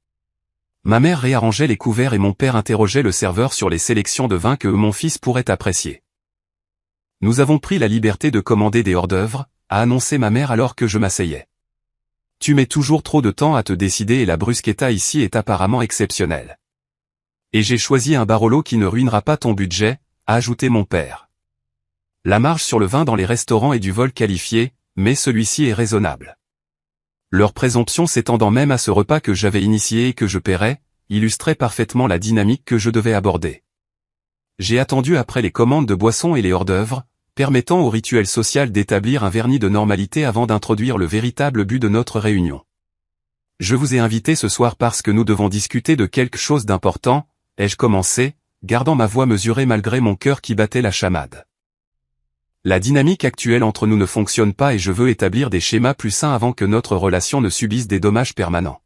Ma mère réarrangeait les couverts et mon père interrogeait le serveur sur les sélections de vins que mon fils pourrait apprécier. Nous avons pris la liberté de commander des hors-d'œuvre, a annoncé ma mère alors que je m'asseyais. Tu mets toujours trop de temps à te décider et la bruschetta ici est apparemment exceptionnelle. Et j'ai choisi un Barolo qui ne ruinera pas ton budget, a ajouté mon père. La marge sur le vin dans les restaurants est du vol qualifié, mais celui-ci est raisonnable. Leur présomption s'étendant même à ce repas que j'avais initié et que je paierais, illustrait parfaitement la dynamique que je devais aborder. J'ai attendu après les commandes de boissons et les hors-d'œuvre, permettant au rituel social d'établir un vernis de normalité avant d'introduire le véritable but de notre réunion. Je vous ai invité ce soir parce que nous devons discuter de quelque chose d'important, ai-je commencé, gardant ma voix mesurée malgré mon cœur qui battait la chamade. La dynamique actuelle entre nous ne fonctionne pas et je veux établir des schémas plus sains avant que notre relation ne subisse des dommages permanents.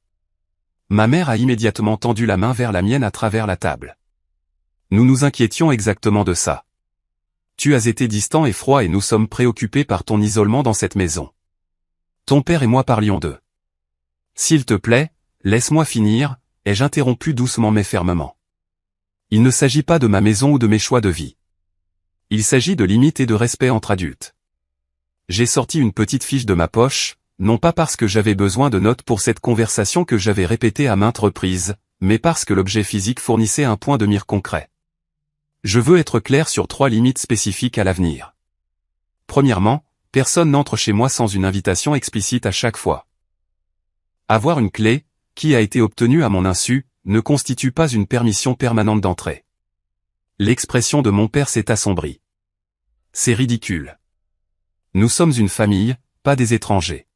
Ma mère a immédiatement tendu la main vers la mienne à travers la table. Nous nous inquiétions exactement de ça. Tu as été distant et froid et nous sommes préoccupés par ton isolement dans cette maison. Ton père et moi parlions d'eux. S'il te plaît, laisse-moi finir, ai-je interrompu doucement mais fermement. Il ne s'agit pas de ma maison ou de mes choix de vie. Il s'agit de limites et de respect entre adultes. J'ai sorti une petite fiche de ma poche, non pas parce que j'avais besoin de notes pour cette conversation que j'avais répétée à maintes reprises, mais parce que l'objet physique fournissait un point de mire concret. Je veux être clair sur 3 limites spécifiques à l'avenir. Premièrement, personne n'entre chez moi sans une invitation explicite à chaque fois. Avoir une clé, qui a été obtenue à mon insu, ne constitue pas une permission permanente d'entrée. L'expression de mon père s'est assombrie. C'est ridicule. Nous sommes une famille, pas des étrangers.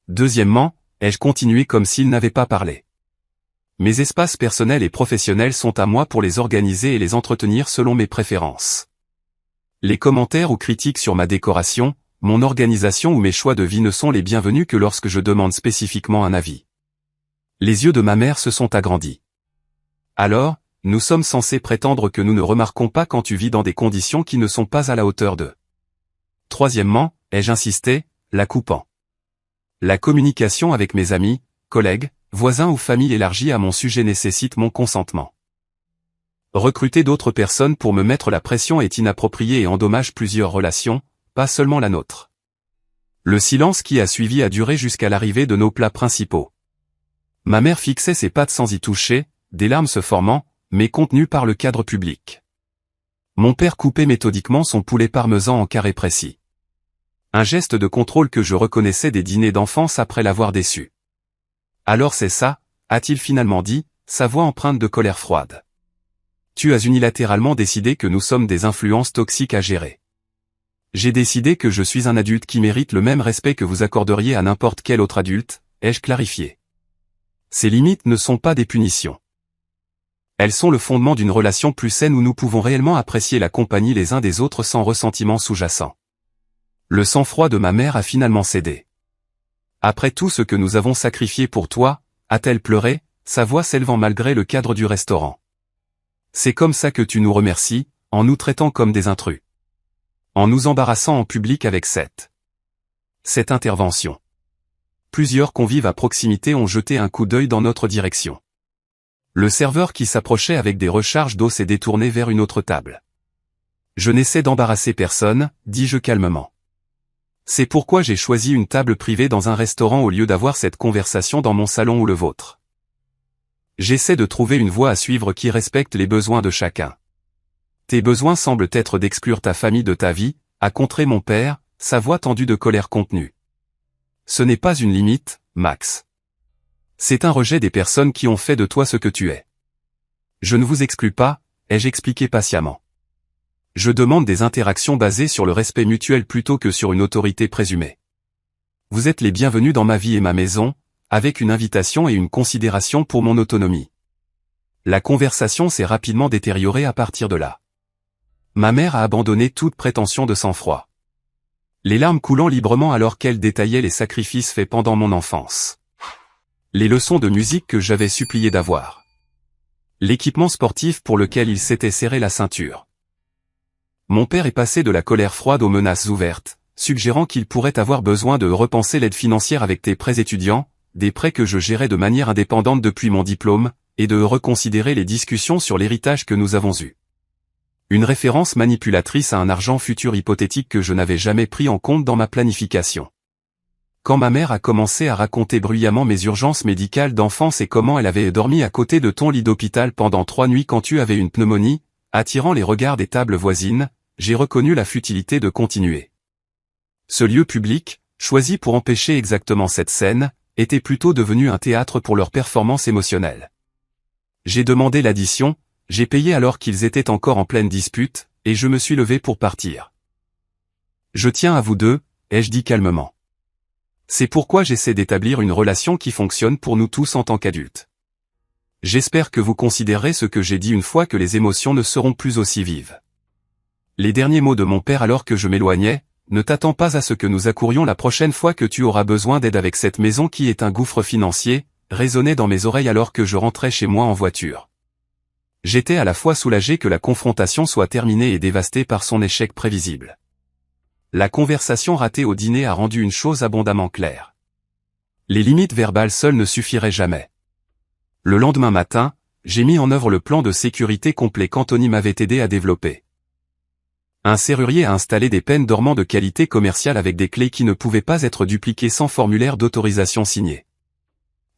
Deuxièmement, ai-je continué comme s'il n'avait pas parlé. Mes espaces personnels et professionnels sont à moi pour les organiser et les entretenir selon mes préférences. Les commentaires ou critiques sur ma décoration, mon organisation ou mes choix de vie ne sont les bienvenus que lorsque je demande spécifiquement un avis. Les yeux de ma mère se sont agrandis. Alors, nous sommes censés prétendre que nous ne remarquons pas quand tu vis dans des conditions qui ne sont pas à la hauteur d'eux. Troisièmement, ai-je insisté, la coupant. La communication avec mes amis, collègues, voisins ou famille élargie à mon sujet nécessite mon consentement. Recruter d'autres personnes pour me mettre la pression est inapproprié et endommage plusieurs relations, pas seulement la nôtre. Le silence qui a suivi a duré jusqu'à l'arrivée de nos plats principaux. Ma mère fixait ses pattes sans y toucher, des larmes se formant, mais contenues par le cadre public. Mon père coupait méthodiquement son poulet parmesan en carrés précis. Un geste de contrôle que je reconnaissais des dîners d'enfance après l'avoir déçu. Alors c'est ça, a-t-il finalement dit, sa voix empreinte de colère froide. Tu as unilatéralement décidé que nous sommes des influences toxiques à gérer. J'ai décidé que je suis un adulte qui mérite le même respect que vous accorderiez à n'importe quel autre adulte, ai-je clarifié. Ces limites ne sont pas des punitions. Elles sont le fondement d'une relation plus saine où nous pouvons réellement apprécier la compagnie les uns des autres sans ressentiment sous-jacent. Le sang-froid de ma mère a finalement cédé. Après tout ce que nous avons sacrifié pour toi, a-t-elle pleuré, sa voix s'élevant malgré le cadre du restaurant. C'est comme ça que tu nous remercies, en nous traitant comme des intrus. En nous embarrassant en public avec cette intervention. Plusieurs convives à proximité ont jeté un coup d'œil dans notre direction. Le serveur qui s'approchait avec des recharges d'eau s'est détourné vers une autre table. Je n'essaie d'embarrasser personne, dis-je calmement. C'est pourquoi j'ai choisi une table privée dans un restaurant au lieu d'avoir cette conversation dans mon salon ou le vôtre. J'essaie de trouver une voie à suivre qui respecte les besoins de chacun. Tes besoins semblent être d'exclure ta famille de ta vie, a contré mon père, sa voix tendue de colère contenue. Ce n'est pas une limite, Max. C'est un rejet des personnes qui ont fait de toi ce que tu es. Je ne vous exclus pas, ai-je expliqué patiemment. Je demande des interactions basées sur le respect mutuel plutôt que sur une autorité présumée. Vous êtes les bienvenus dans ma vie et ma maison, avec une invitation et une considération pour mon autonomie. La conversation s'est rapidement détériorée à partir de là. Ma mère a abandonné toute prétention de sang-froid. Les larmes coulant librement alors qu'elle détaillait les sacrifices faits pendant mon enfance. Les leçons de musique que j'avais supplié d'avoir. L'équipement sportif pour lequel il s'était serré la ceinture. Mon père est passé de la colère froide aux menaces ouvertes, suggérant qu'il pourrait avoir besoin de repenser l'aide financière avec tes prêts étudiants, des prêts que je gérais de manière indépendante depuis mon diplôme, et de reconsidérer les discussions sur l'héritage que nous avons eu. Une référence manipulatrice à un argent futur hypothétique que je n'avais jamais pris en compte dans ma planification. Quand ma mère a commencé à raconter bruyamment mes urgences médicales d'enfance et comment elle avait dormi à côté de ton lit d'hôpital pendant 3 nuits quand tu avais une pneumonie, attirant les regards des tables voisines, j'ai reconnu la futilité de continuer. Ce lieu public, choisi pour empêcher exactement cette scène, était plutôt devenu un théâtre pour leur performance émotionnelle. J'ai demandé l'addition, j'ai payé alors qu'ils étaient encore en pleine dispute, et je me suis levé pour partir. Je tiens à vous deux, ai-je dit calmement. C'est pourquoi j'essaie d'établir une relation qui fonctionne pour nous tous en tant qu'adultes. J'espère que vous considérerez ce que j'ai dit une fois que les émotions ne seront plus aussi vives. Les derniers mots de mon père alors que je m'éloignais, ne t'attends pas à ce que nous accourions la prochaine fois que tu auras besoin d'aide avec cette maison qui est un gouffre financier, résonnait dans mes oreilles alors que je rentrais chez moi en voiture. J'étais à la fois soulagé que la confrontation soit terminée et dévasté par son échec prévisible. La conversation ratée au dîner a rendu une chose abondamment claire. Les limites verbales seules ne suffiraient jamais. Le lendemain matin, j'ai mis en œuvre le plan de sécurité complet qu'Anthony m'avait aidé à développer. Un serrurier a installé des pennes dormants de qualité commerciale avec des clés qui ne pouvaient pas être dupliquées sans formulaire d'autorisation signé.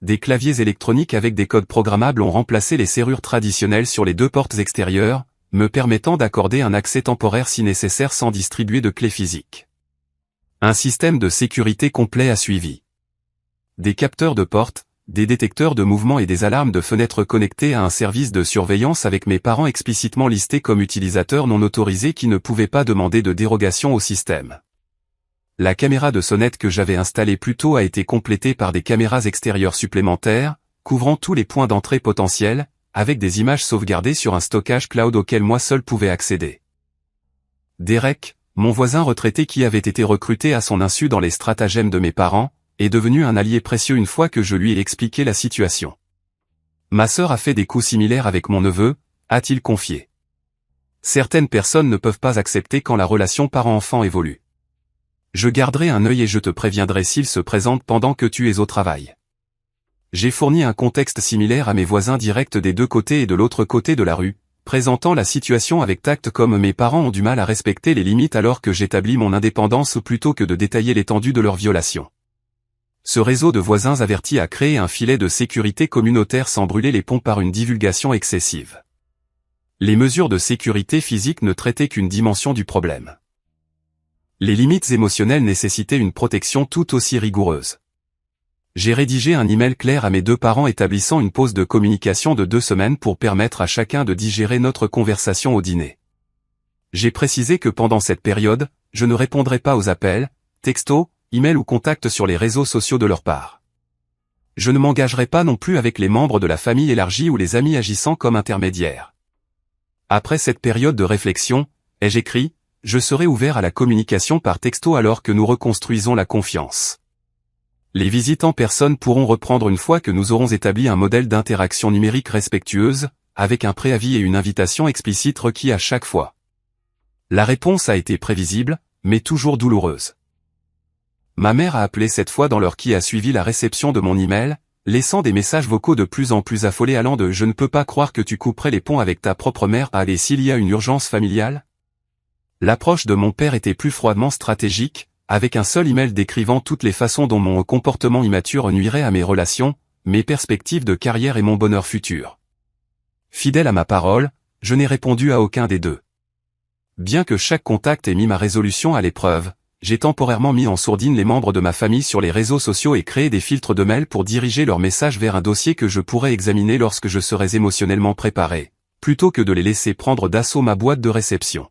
Des claviers électroniques avec des codes programmables ont remplacé les serrures traditionnelles sur les 2 portes extérieures, me permettant d'accorder un accès temporaire si nécessaire sans distribuer de clés physiques. Un système de sécurité complet a suivi. Des capteurs de porte, des détecteurs de mouvement et des alarmes de fenêtres connectés à un service de surveillance avec mes parents explicitement listés comme utilisateurs non autorisés qui ne pouvaient pas demander de dérogation au système. La caméra de sonnette que j'avais installée plus tôt a été complétée par des caméras extérieures supplémentaires, couvrant tous les points d'entrée potentiels, avec des images sauvegardées sur un stockage cloud auquel moi seul pouvais accéder. Derek, mon voisin retraité qui avait été recruté à son insu dans les stratagèmes de mes parents, est devenu un allié précieux une fois que je lui ai expliqué la situation. Ma sœur a fait des coups similaires avec mon neveu, a-t-il confié. Certaines personnes ne peuvent pas accepter quand la relation parent-enfant évolue. Je garderai un œil et je te préviendrai s'il se présente pendant que tu es au travail. J'ai fourni un contexte similaire à mes voisins directs des 2 côtés et de l'autre côté de la rue, présentant la situation avec tact comme mes parents ont du mal à respecter les limites alors que j'établis mon indépendance plutôt que de détailler l'étendue de leurs violations. Ce réseau de voisins avertis a créé un filet de sécurité communautaire sans brûler les ponts par une divulgation excessive. Les mesures de sécurité physique ne traitaient qu'une dimension du problème. Les limites émotionnelles nécessitaient une protection tout aussi rigoureuse. J'ai rédigé un email clair à mes 2 parents établissant une pause de communication de 2 semaines pour permettre à chacun de digérer notre conversation au dîner. J'ai précisé que pendant cette période, je ne répondrai pas aux appels, textos, emails ou contacts sur les réseaux sociaux de leur part. Je ne m'engagerai pas non plus avec les membres de la famille élargie ou les amis agissant comme intermédiaires. Après cette période de réflexion, ai-je écrit, je serai ouvert à la communication par texto alors que nous reconstruisons la confiance. Les visites en personne pourront reprendre une fois que nous aurons établi un modèle d'interaction numérique respectueuse, avec un préavis et une invitation explicite requis à chaque fois. La réponse a été prévisible, mais toujours douloureuse. Ma mère a appelé cette fois dans l'heure qui a suivi la réception de mon email, laissant des messages vocaux de plus en plus affolés allant de « Je ne peux pas croire que tu couperais les ponts avec ta propre mère » à « Et s'il y a une urgence familiale ?» L'approche de mon père était plus froidement stratégique, avec un seul email décrivant toutes les façons dont mon comportement immature nuirait à mes relations, mes perspectives de carrière et mon bonheur futur. Fidèle à ma parole, je n'ai répondu à aucun des 2. Bien que chaque contact ait mis ma résolution à l'épreuve, j'ai temporairement mis en sourdine les membres de ma famille sur les réseaux sociaux et créé des filtres de mail pour diriger leurs messages vers un dossier que je pourrais examiner lorsque je serais émotionnellement préparé, plutôt que de les laisser prendre d'assaut ma boîte de réception.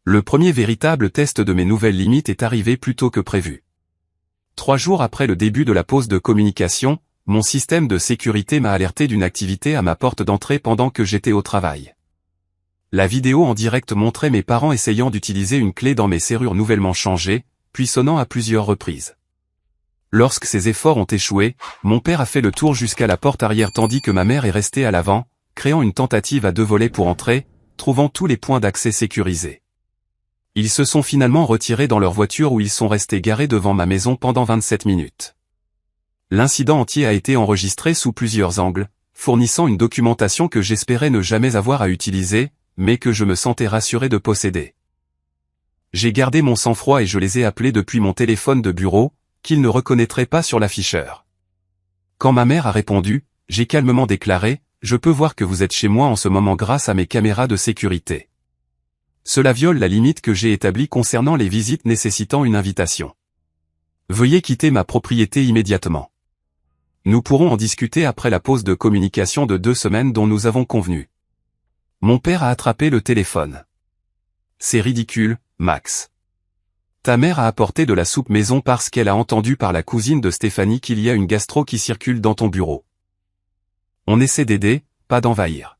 Le premier véritable test de mes nouvelles limites est arrivé plus tôt que prévu. 3 jours après le début de la pause de communication, mon système de sécurité m'a alerté d'une activité à ma porte d'entrée pendant que j'étais au travail. La vidéo en direct montrait mes parents essayant d'utiliser une clé dans mes serrures nouvellement changées, puis sonnant à plusieurs reprises. Lorsque ces efforts ont échoué, mon père a fait le tour jusqu'à la porte arrière tandis que ma mère est restée à l'avant, créant une tentative à 2 volets pour entrer, trouvant tous les points d'accès sécurisés. Ils se sont finalement retirés dans leur voiture où ils sont restés garés devant ma maison pendant 27 minutes. L'incident entier a été enregistré sous plusieurs angles, fournissant une documentation que j'espérais ne jamais avoir à utiliser, mais que je me sentais rassuré de posséder. J'ai gardé mon sang-froid et je les ai appelés depuis mon téléphone de bureau, qu'ils ne reconnaîtraient pas sur l'afficheur. Quand ma mère a répondu, j'ai calmement déclaré, « Je peux voir que vous êtes chez moi en ce moment grâce à mes caméras de sécurité. » Cela viole la limite que j'ai établie concernant les visites nécessitant une invitation. Veuillez quitter ma propriété immédiatement. Nous pourrons en discuter après la pause de communication de 2 semaines dont nous avons convenu. Mon père a attrapé le téléphone. C'est ridicule, Max. Ta mère a apporté de la soupe maison parce qu'elle a entendu par la cousine de Stéphanie qu'il y a une gastro qui circule dans ton bureau. On essaie d'aider, pas d'envahir.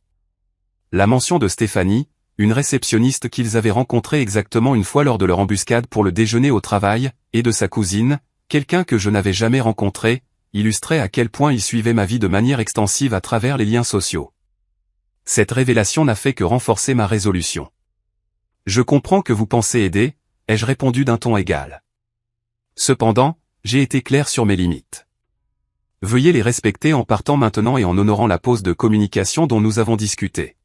La mention de Stéphanie, une réceptionniste qu'ils avaient rencontrée exactement une fois lors de leur embuscade pour le déjeuner au travail, et de sa cousine, quelqu'un que je n'avais jamais rencontré, illustrait à quel point il suivait ma vie de manière extensive à travers les liens sociaux. Cette révélation n'a fait que renforcer ma résolution. Je comprends que vous pensez aider, ai-je répondu d'un ton égal. Cependant, j'ai été clair sur mes limites. Veuillez les respecter en partant maintenant et en honorant la pause de communication dont nous avons discuté.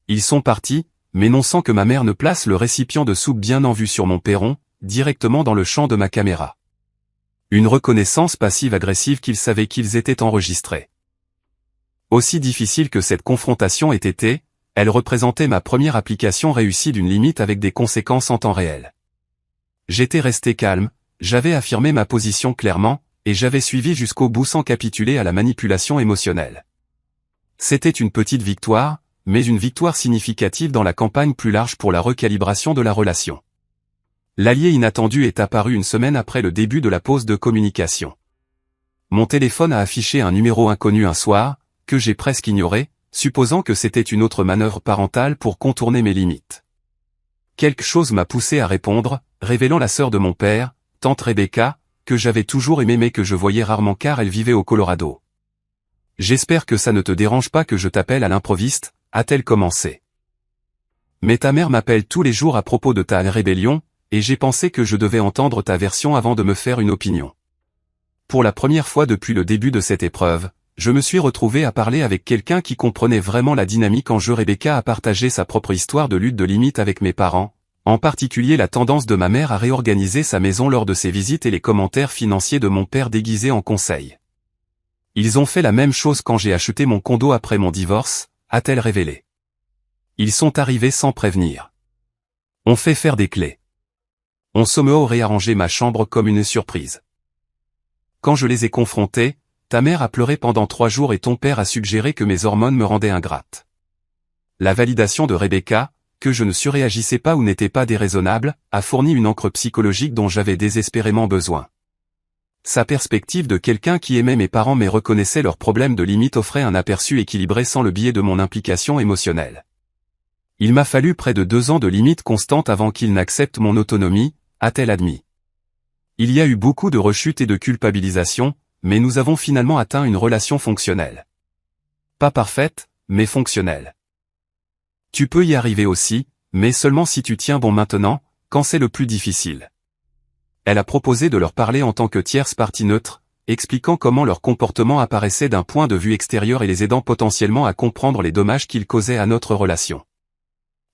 Ils sont partis, mais non sans que ma mère ne place le récipient de soupe bien en vue sur mon perron, directement dans le champ de ma caméra. Une reconnaissance passive-agressive qu'ils savaient qu'ils étaient enregistrés. Aussi difficile que cette confrontation ait été, elle représentait ma première application réussie d'une limite avec des conséquences en temps réel. J'étais resté calme, j'avais affirmé ma position clairement, et j'avais suivi jusqu'au bout sans capituler à la manipulation émotionnelle. C'était une petite victoire, mais une victoire significative dans la campagne plus large pour la recalibration de la relation. L'allié inattendu est apparu une semaine après le début de la pause de communication. Mon téléphone a affiché un numéro inconnu un soir, que j'ai presque ignoré, supposant que c'était une autre manœuvre parentale pour contourner mes limites. Quelque chose m'a poussé à répondre, révélant la sœur de mon père, tante Rebecca, que j'avais toujours aimée mais que je voyais rarement car elle vivait au Colorado. « J'espère que ça ne te dérange pas que je t'appelle à l'improviste », a-t-elle commencé. « Mais ta mère m'appelle tous les jours à propos de ta rébellion, et j'ai pensé que je devais entendre ta version avant de me faire une opinion. Pour la première fois depuis le début de cette épreuve, je me suis retrouvé à parler avec quelqu'un qui comprenait vraiment la dynamique en jeu. Rebecca a partagé sa propre histoire de lutte de limite avec mes parents, en particulier la tendance de ma mère à réorganiser sa maison lors de ses visites et les commentaires financiers de mon père déguisés en conseils. Ils ont fait la même chose quand j'ai acheté mon condo après mon divorce, a-t-elle révélé. Ils sont arrivés sans prévenir. On fait faire des clés. On sommeau réarrangé ma chambre comme une surprise. Quand je les ai confrontés, ta mère a pleuré pendant 3 jours et ton père a suggéré que mes hormones me rendaient ingrate. La validation de Rebecca, que je ne surréagissais pas ou n'était pas déraisonnable, a fourni une ancre psychologique dont j'avais désespérément besoin. Sa perspective de quelqu'un qui aimait mes parents mais reconnaissait leurs problèmes de limite offrait un aperçu équilibré sans le biais de mon implication émotionnelle. Il m'a fallu près de 2 ans de limites constantes avant qu'il n'accepte mon autonomie, a-t-elle admis. Il y a eu beaucoup de rechutes et de culpabilisation, mais nous avons finalement atteint une relation fonctionnelle. Pas parfaite, mais fonctionnelle. Tu peux y arriver aussi, mais seulement si tu tiens bon maintenant, quand c'est le plus difficile. Elle a proposé de leur parler en tant que tierce partie neutre, expliquant comment leur comportement apparaissait d'un point de vue extérieur et les aidant potentiellement à comprendre les dommages qu'ils causaient à notre relation.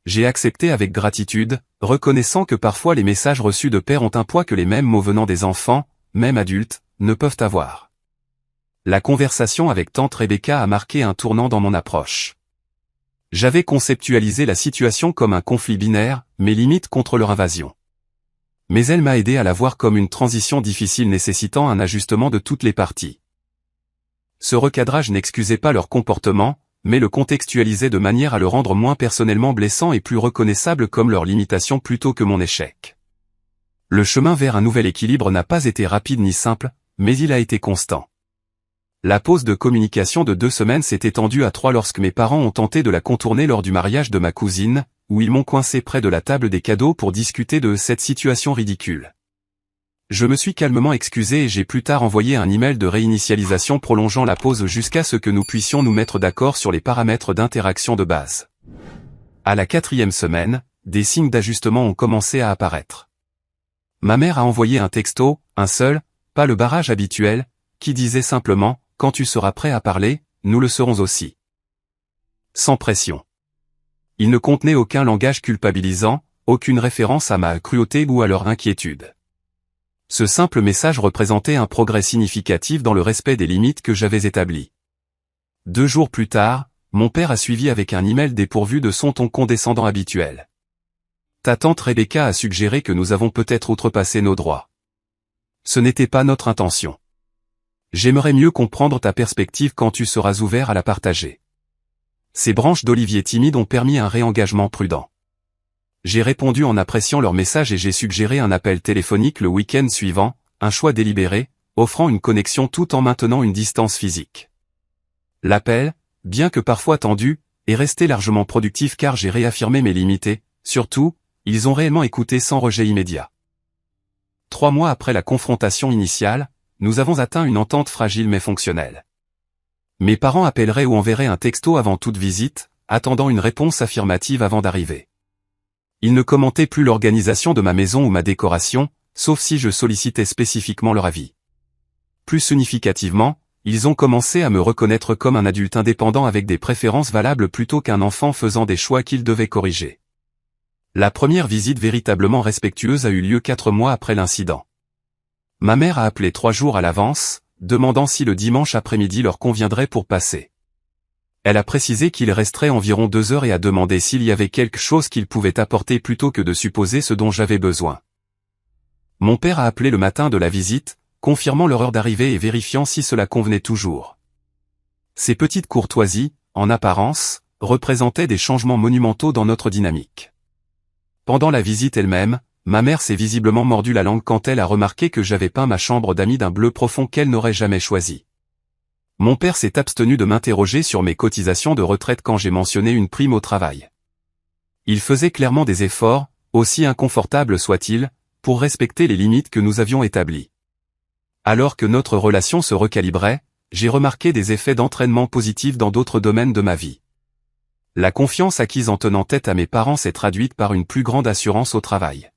J'ai accepté avec gratitude, reconnaissant que parfois les messages reçus de père ont un poids que les mêmes mots venant des enfants, même adultes, ne peuvent avoir. La conversation avec tante Rebecca a marqué un tournant dans mon approche. J'avais conceptualisé la situation comme un conflit binaire, mes limites contre leur invasion. Mais elle m'a aidé à la voir comme une transition difficile nécessitant un ajustement de toutes les parties. Ce recadrage n'excusait pas leur comportement, mais le contextualisait de manière à le rendre moins personnellement blessant et plus reconnaissable comme leur limitation plutôt que mon échec. Le chemin vers un nouvel équilibre n'a pas été rapide ni simple, mais il a été constant. La pause de communication de 2 semaines s'est étendue à 3 lorsque mes parents ont tenté de la contourner lors du mariage de ma cousine, où ils m'ont coincé près de la table des cadeaux pour discuter de cette situation ridicule. Je me suis calmement excusé et j'ai plus tard envoyé un email de réinitialisation prolongeant la pause jusqu'à ce que nous puissions nous mettre d'accord sur les paramètres d'interaction de base. À la 4e semaine, des signes d'ajustement ont commencé à apparaître. Ma mère a envoyé un texto, un seul, pas le barrage habituel, qui disait simplement « Quand tu seras prêt à parler, nous le serons aussi ». Sans pression. Il ne contenait aucun langage culpabilisant, aucune référence à ma cruauté ou à leur inquiétude. Ce simple message représentait un progrès significatif dans le respect des limites que j'avais établies. 2 jours plus tard, mon père a suivi avec un email dépourvu de son ton condescendant habituel. Ta tante Rebecca a suggéré que nous avons peut-être outrepassé nos droits. Ce n'était pas notre intention. J'aimerais mieux comprendre ta perspective quand tu seras ouvert à la partager. Ces branches d'olivier timides ont permis un réengagement prudent. J'ai répondu en appréciant leur message et j'ai suggéré un appel téléphonique le week-end suivant, un choix délibéré, offrant une connexion tout en maintenant une distance physique. L'appel, bien que parfois tendu, est resté largement productif car j'ai réaffirmé mes limites et, surtout, ils ont réellement écouté sans rejet immédiat. 3 mois après la confrontation initiale, nous avons atteint une entente fragile mais fonctionnelle. Mes parents appelleraient ou enverraient un texto avant toute visite, attendant une réponse affirmative avant d'arriver. Ils ne commentaient plus l'organisation de ma maison ou ma décoration, sauf si je sollicitais spécifiquement leur avis. Plus significativement, ils ont commencé à me reconnaître comme un adulte indépendant avec des préférences valables plutôt qu'un enfant faisant des choix qu'ils devaient corriger. La première visite véritablement respectueuse a eu lieu 4 mois après l'incident. Ma mère a appelé 3 jours à l'avance, demandant si le dimanche après-midi leur conviendrait pour passer. Elle a précisé qu'il resterait environ 2 heures et a demandé s'il y avait quelque chose qu'il pouvait apporter plutôt que de supposer ce dont j'avais besoin. Mon père a appelé le matin de la visite, confirmant leur heure d'arrivée et vérifiant si cela convenait toujours. Ces petites courtoisies, en apparence, représentaient des changements monumentaux dans notre dynamique. Pendant la visite elle-même, ma mère s'est visiblement mordu la langue quand elle a remarqué que j'avais peint ma chambre d'amis d'un bleu profond qu'elle n'aurait jamais choisi. Mon père s'est abstenu de m'interroger sur mes cotisations de retraite quand j'ai mentionné une prime au travail. Il faisait clairement des efforts, aussi inconfortables soient-ils, pour respecter les limites que nous avions établies. Alors que notre relation se recalibrait, j'ai remarqué des effets d'entraînement positifs dans d'autres domaines de ma vie. La confiance acquise en tenant tête à mes parents s'est traduite par une plus grande assurance au travail.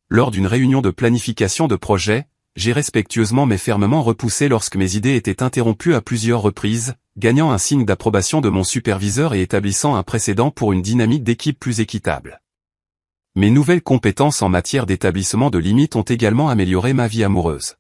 Lors d'une réunion de planification de projet, j'ai respectueusement mais fermement repoussé lorsque mes idées étaient interrompues à plusieurs reprises, gagnant un signe d'approbation de mon superviseur et établissant un précédent pour une dynamique d'équipe plus équitable. Mes nouvelles compétences en matière d'établissement de limites ont également amélioré ma vie amoureuse.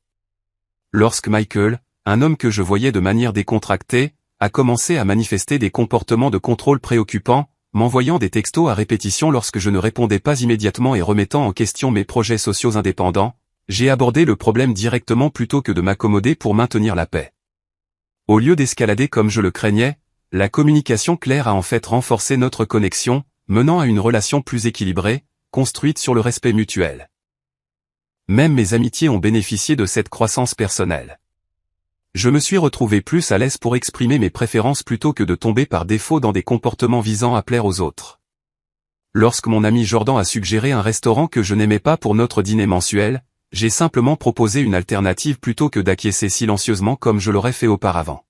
Lorsque Michael, un homme que je voyais de manière décontractée, a commencé à manifester des comportements de contrôle préoccupants, m'envoyant des textos à répétition lorsque je ne répondais pas immédiatement et remettant en question mes projets sociaux indépendants, j'ai abordé le problème directement plutôt que de m'accommoder pour maintenir la paix. Au lieu d'escalader comme je le craignais, la communication claire a en fait renforcé notre connexion, menant à une relation plus équilibrée, construite sur le respect mutuel. Même mes amitiés ont bénéficié de cette croissance personnelle. Je me suis retrouvé plus à l'aise pour exprimer mes préférences plutôt que de tomber par défaut dans des comportements visant à plaire aux autres. Lorsque mon ami Jordan a suggéré un restaurant que je n'aimais pas pour notre dîner mensuel, j'ai simplement proposé une alternative plutôt que d'acquiescer silencieusement comme je l'aurais fait auparavant.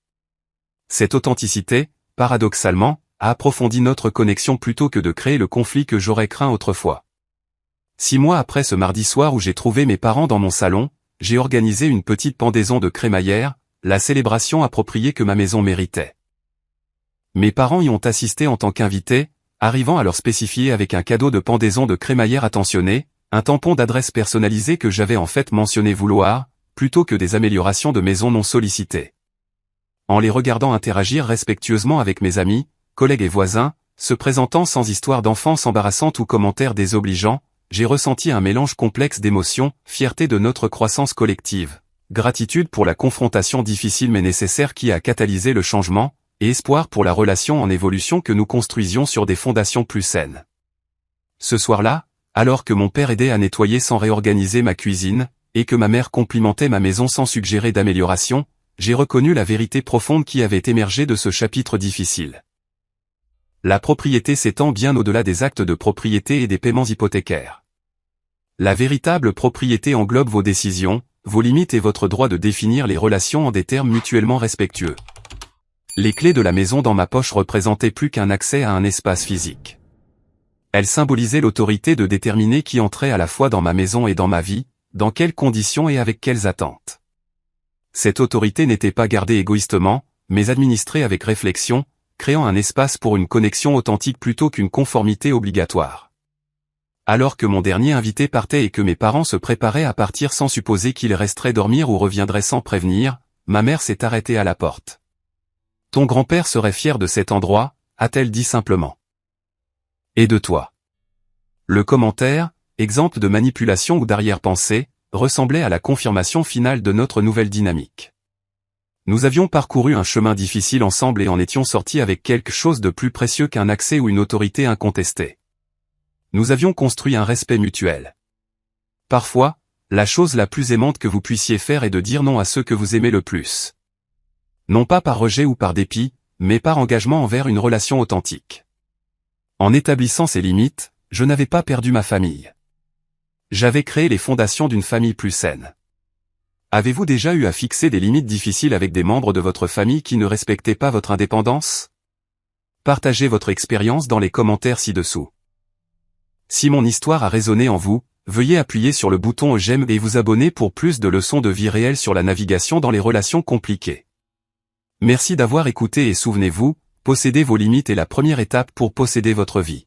Cette authenticité, paradoxalement, a approfondi notre connexion plutôt que de créer le conflit que j'aurais craint autrefois. 6 mois après ce mardi soir où j'ai trouvé mes parents dans mon salon, j'ai organisé une petite pendaison de crémaillère, la célébration appropriée que ma maison méritait. Mes parents y ont assisté en tant qu'invités, arrivant à leur spécifier avec un cadeau de pendaison de crémaillère attentionné, un tampon d'adresse personnalisé que j'avais en fait mentionné vouloir, plutôt que des améliorations de maison non sollicitées. En les regardant interagir respectueusement avec mes amis, collègues et voisins, se présentant sans histoire d'enfance embarrassante ou commentaires désobligeants, j'ai ressenti un mélange complexe d'émotions, fierté de notre croissance collective, gratitude pour la confrontation difficile mais nécessaire qui a catalysé le changement, et espoir pour la relation en évolution que nous construisions sur des fondations plus saines. Ce soir-là, alors que mon père aidait à nettoyer sans réorganiser ma cuisine, et que ma mère complimentait ma maison sans suggérer d'amélioration, j'ai reconnu la vérité profonde qui avait émergé de ce chapitre difficile. La propriété s'étend bien au-delà des actes de propriété et des paiements hypothécaires. La véritable propriété englobe vos décisions, vos limites et votre droit de définir les relations en des termes mutuellement respectueux. Les clés de la maison dans ma poche représentaient plus qu'un accès à un espace physique. Elles symbolisaient l'autorité de déterminer qui entrait à la fois dans ma maison et dans ma vie, dans quelles conditions et avec quelles attentes. Cette autorité n'était pas gardée égoïstement, mais administrée avec réflexion, créant un espace pour une connexion authentique plutôt qu'une conformité obligatoire. Alors que mon dernier invité partait et que mes parents se préparaient à partir sans supposer qu'il resterait dormir ou reviendrait sans prévenir, ma mère s'est arrêtée à la porte. « Ton grand-père serait fier de cet endroit », a-t-elle dit simplement. « Et de toi ?» Le commentaire, exemple de manipulation ou d'arrière-pensée, ressemblait à la confirmation finale de notre nouvelle dynamique. Nous avions parcouru un chemin difficile ensemble et en étions sortis avec quelque chose de plus précieux qu'un accès ou une autorité incontestée. Nous avions construit un respect mutuel. Parfois, la chose la plus aimante que vous puissiez faire est de dire non à ceux que vous aimez le plus. Non pas par rejet ou par dépit, mais par engagement envers une relation authentique. En établissant ces limites, je n'avais pas perdu ma famille. J'avais créé les fondations d'une famille plus saine. Avez-vous déjà eu à fixer des limites difficiles avec des membres de votre famille qui ne respectaient pas votre indépendance? Partagez votre expérience dans les commentaires ci-dessous. Si mon histoire a résonné en vous, veuillez appuyer sur le bouton j'aime et vous abonner pour plus de leçons de vie réelle sur la navigation dans les relations compliquées. Merci d'avoir écouté et souvenez-vous, posséder vos limites est la première étape pour posséder votre vie.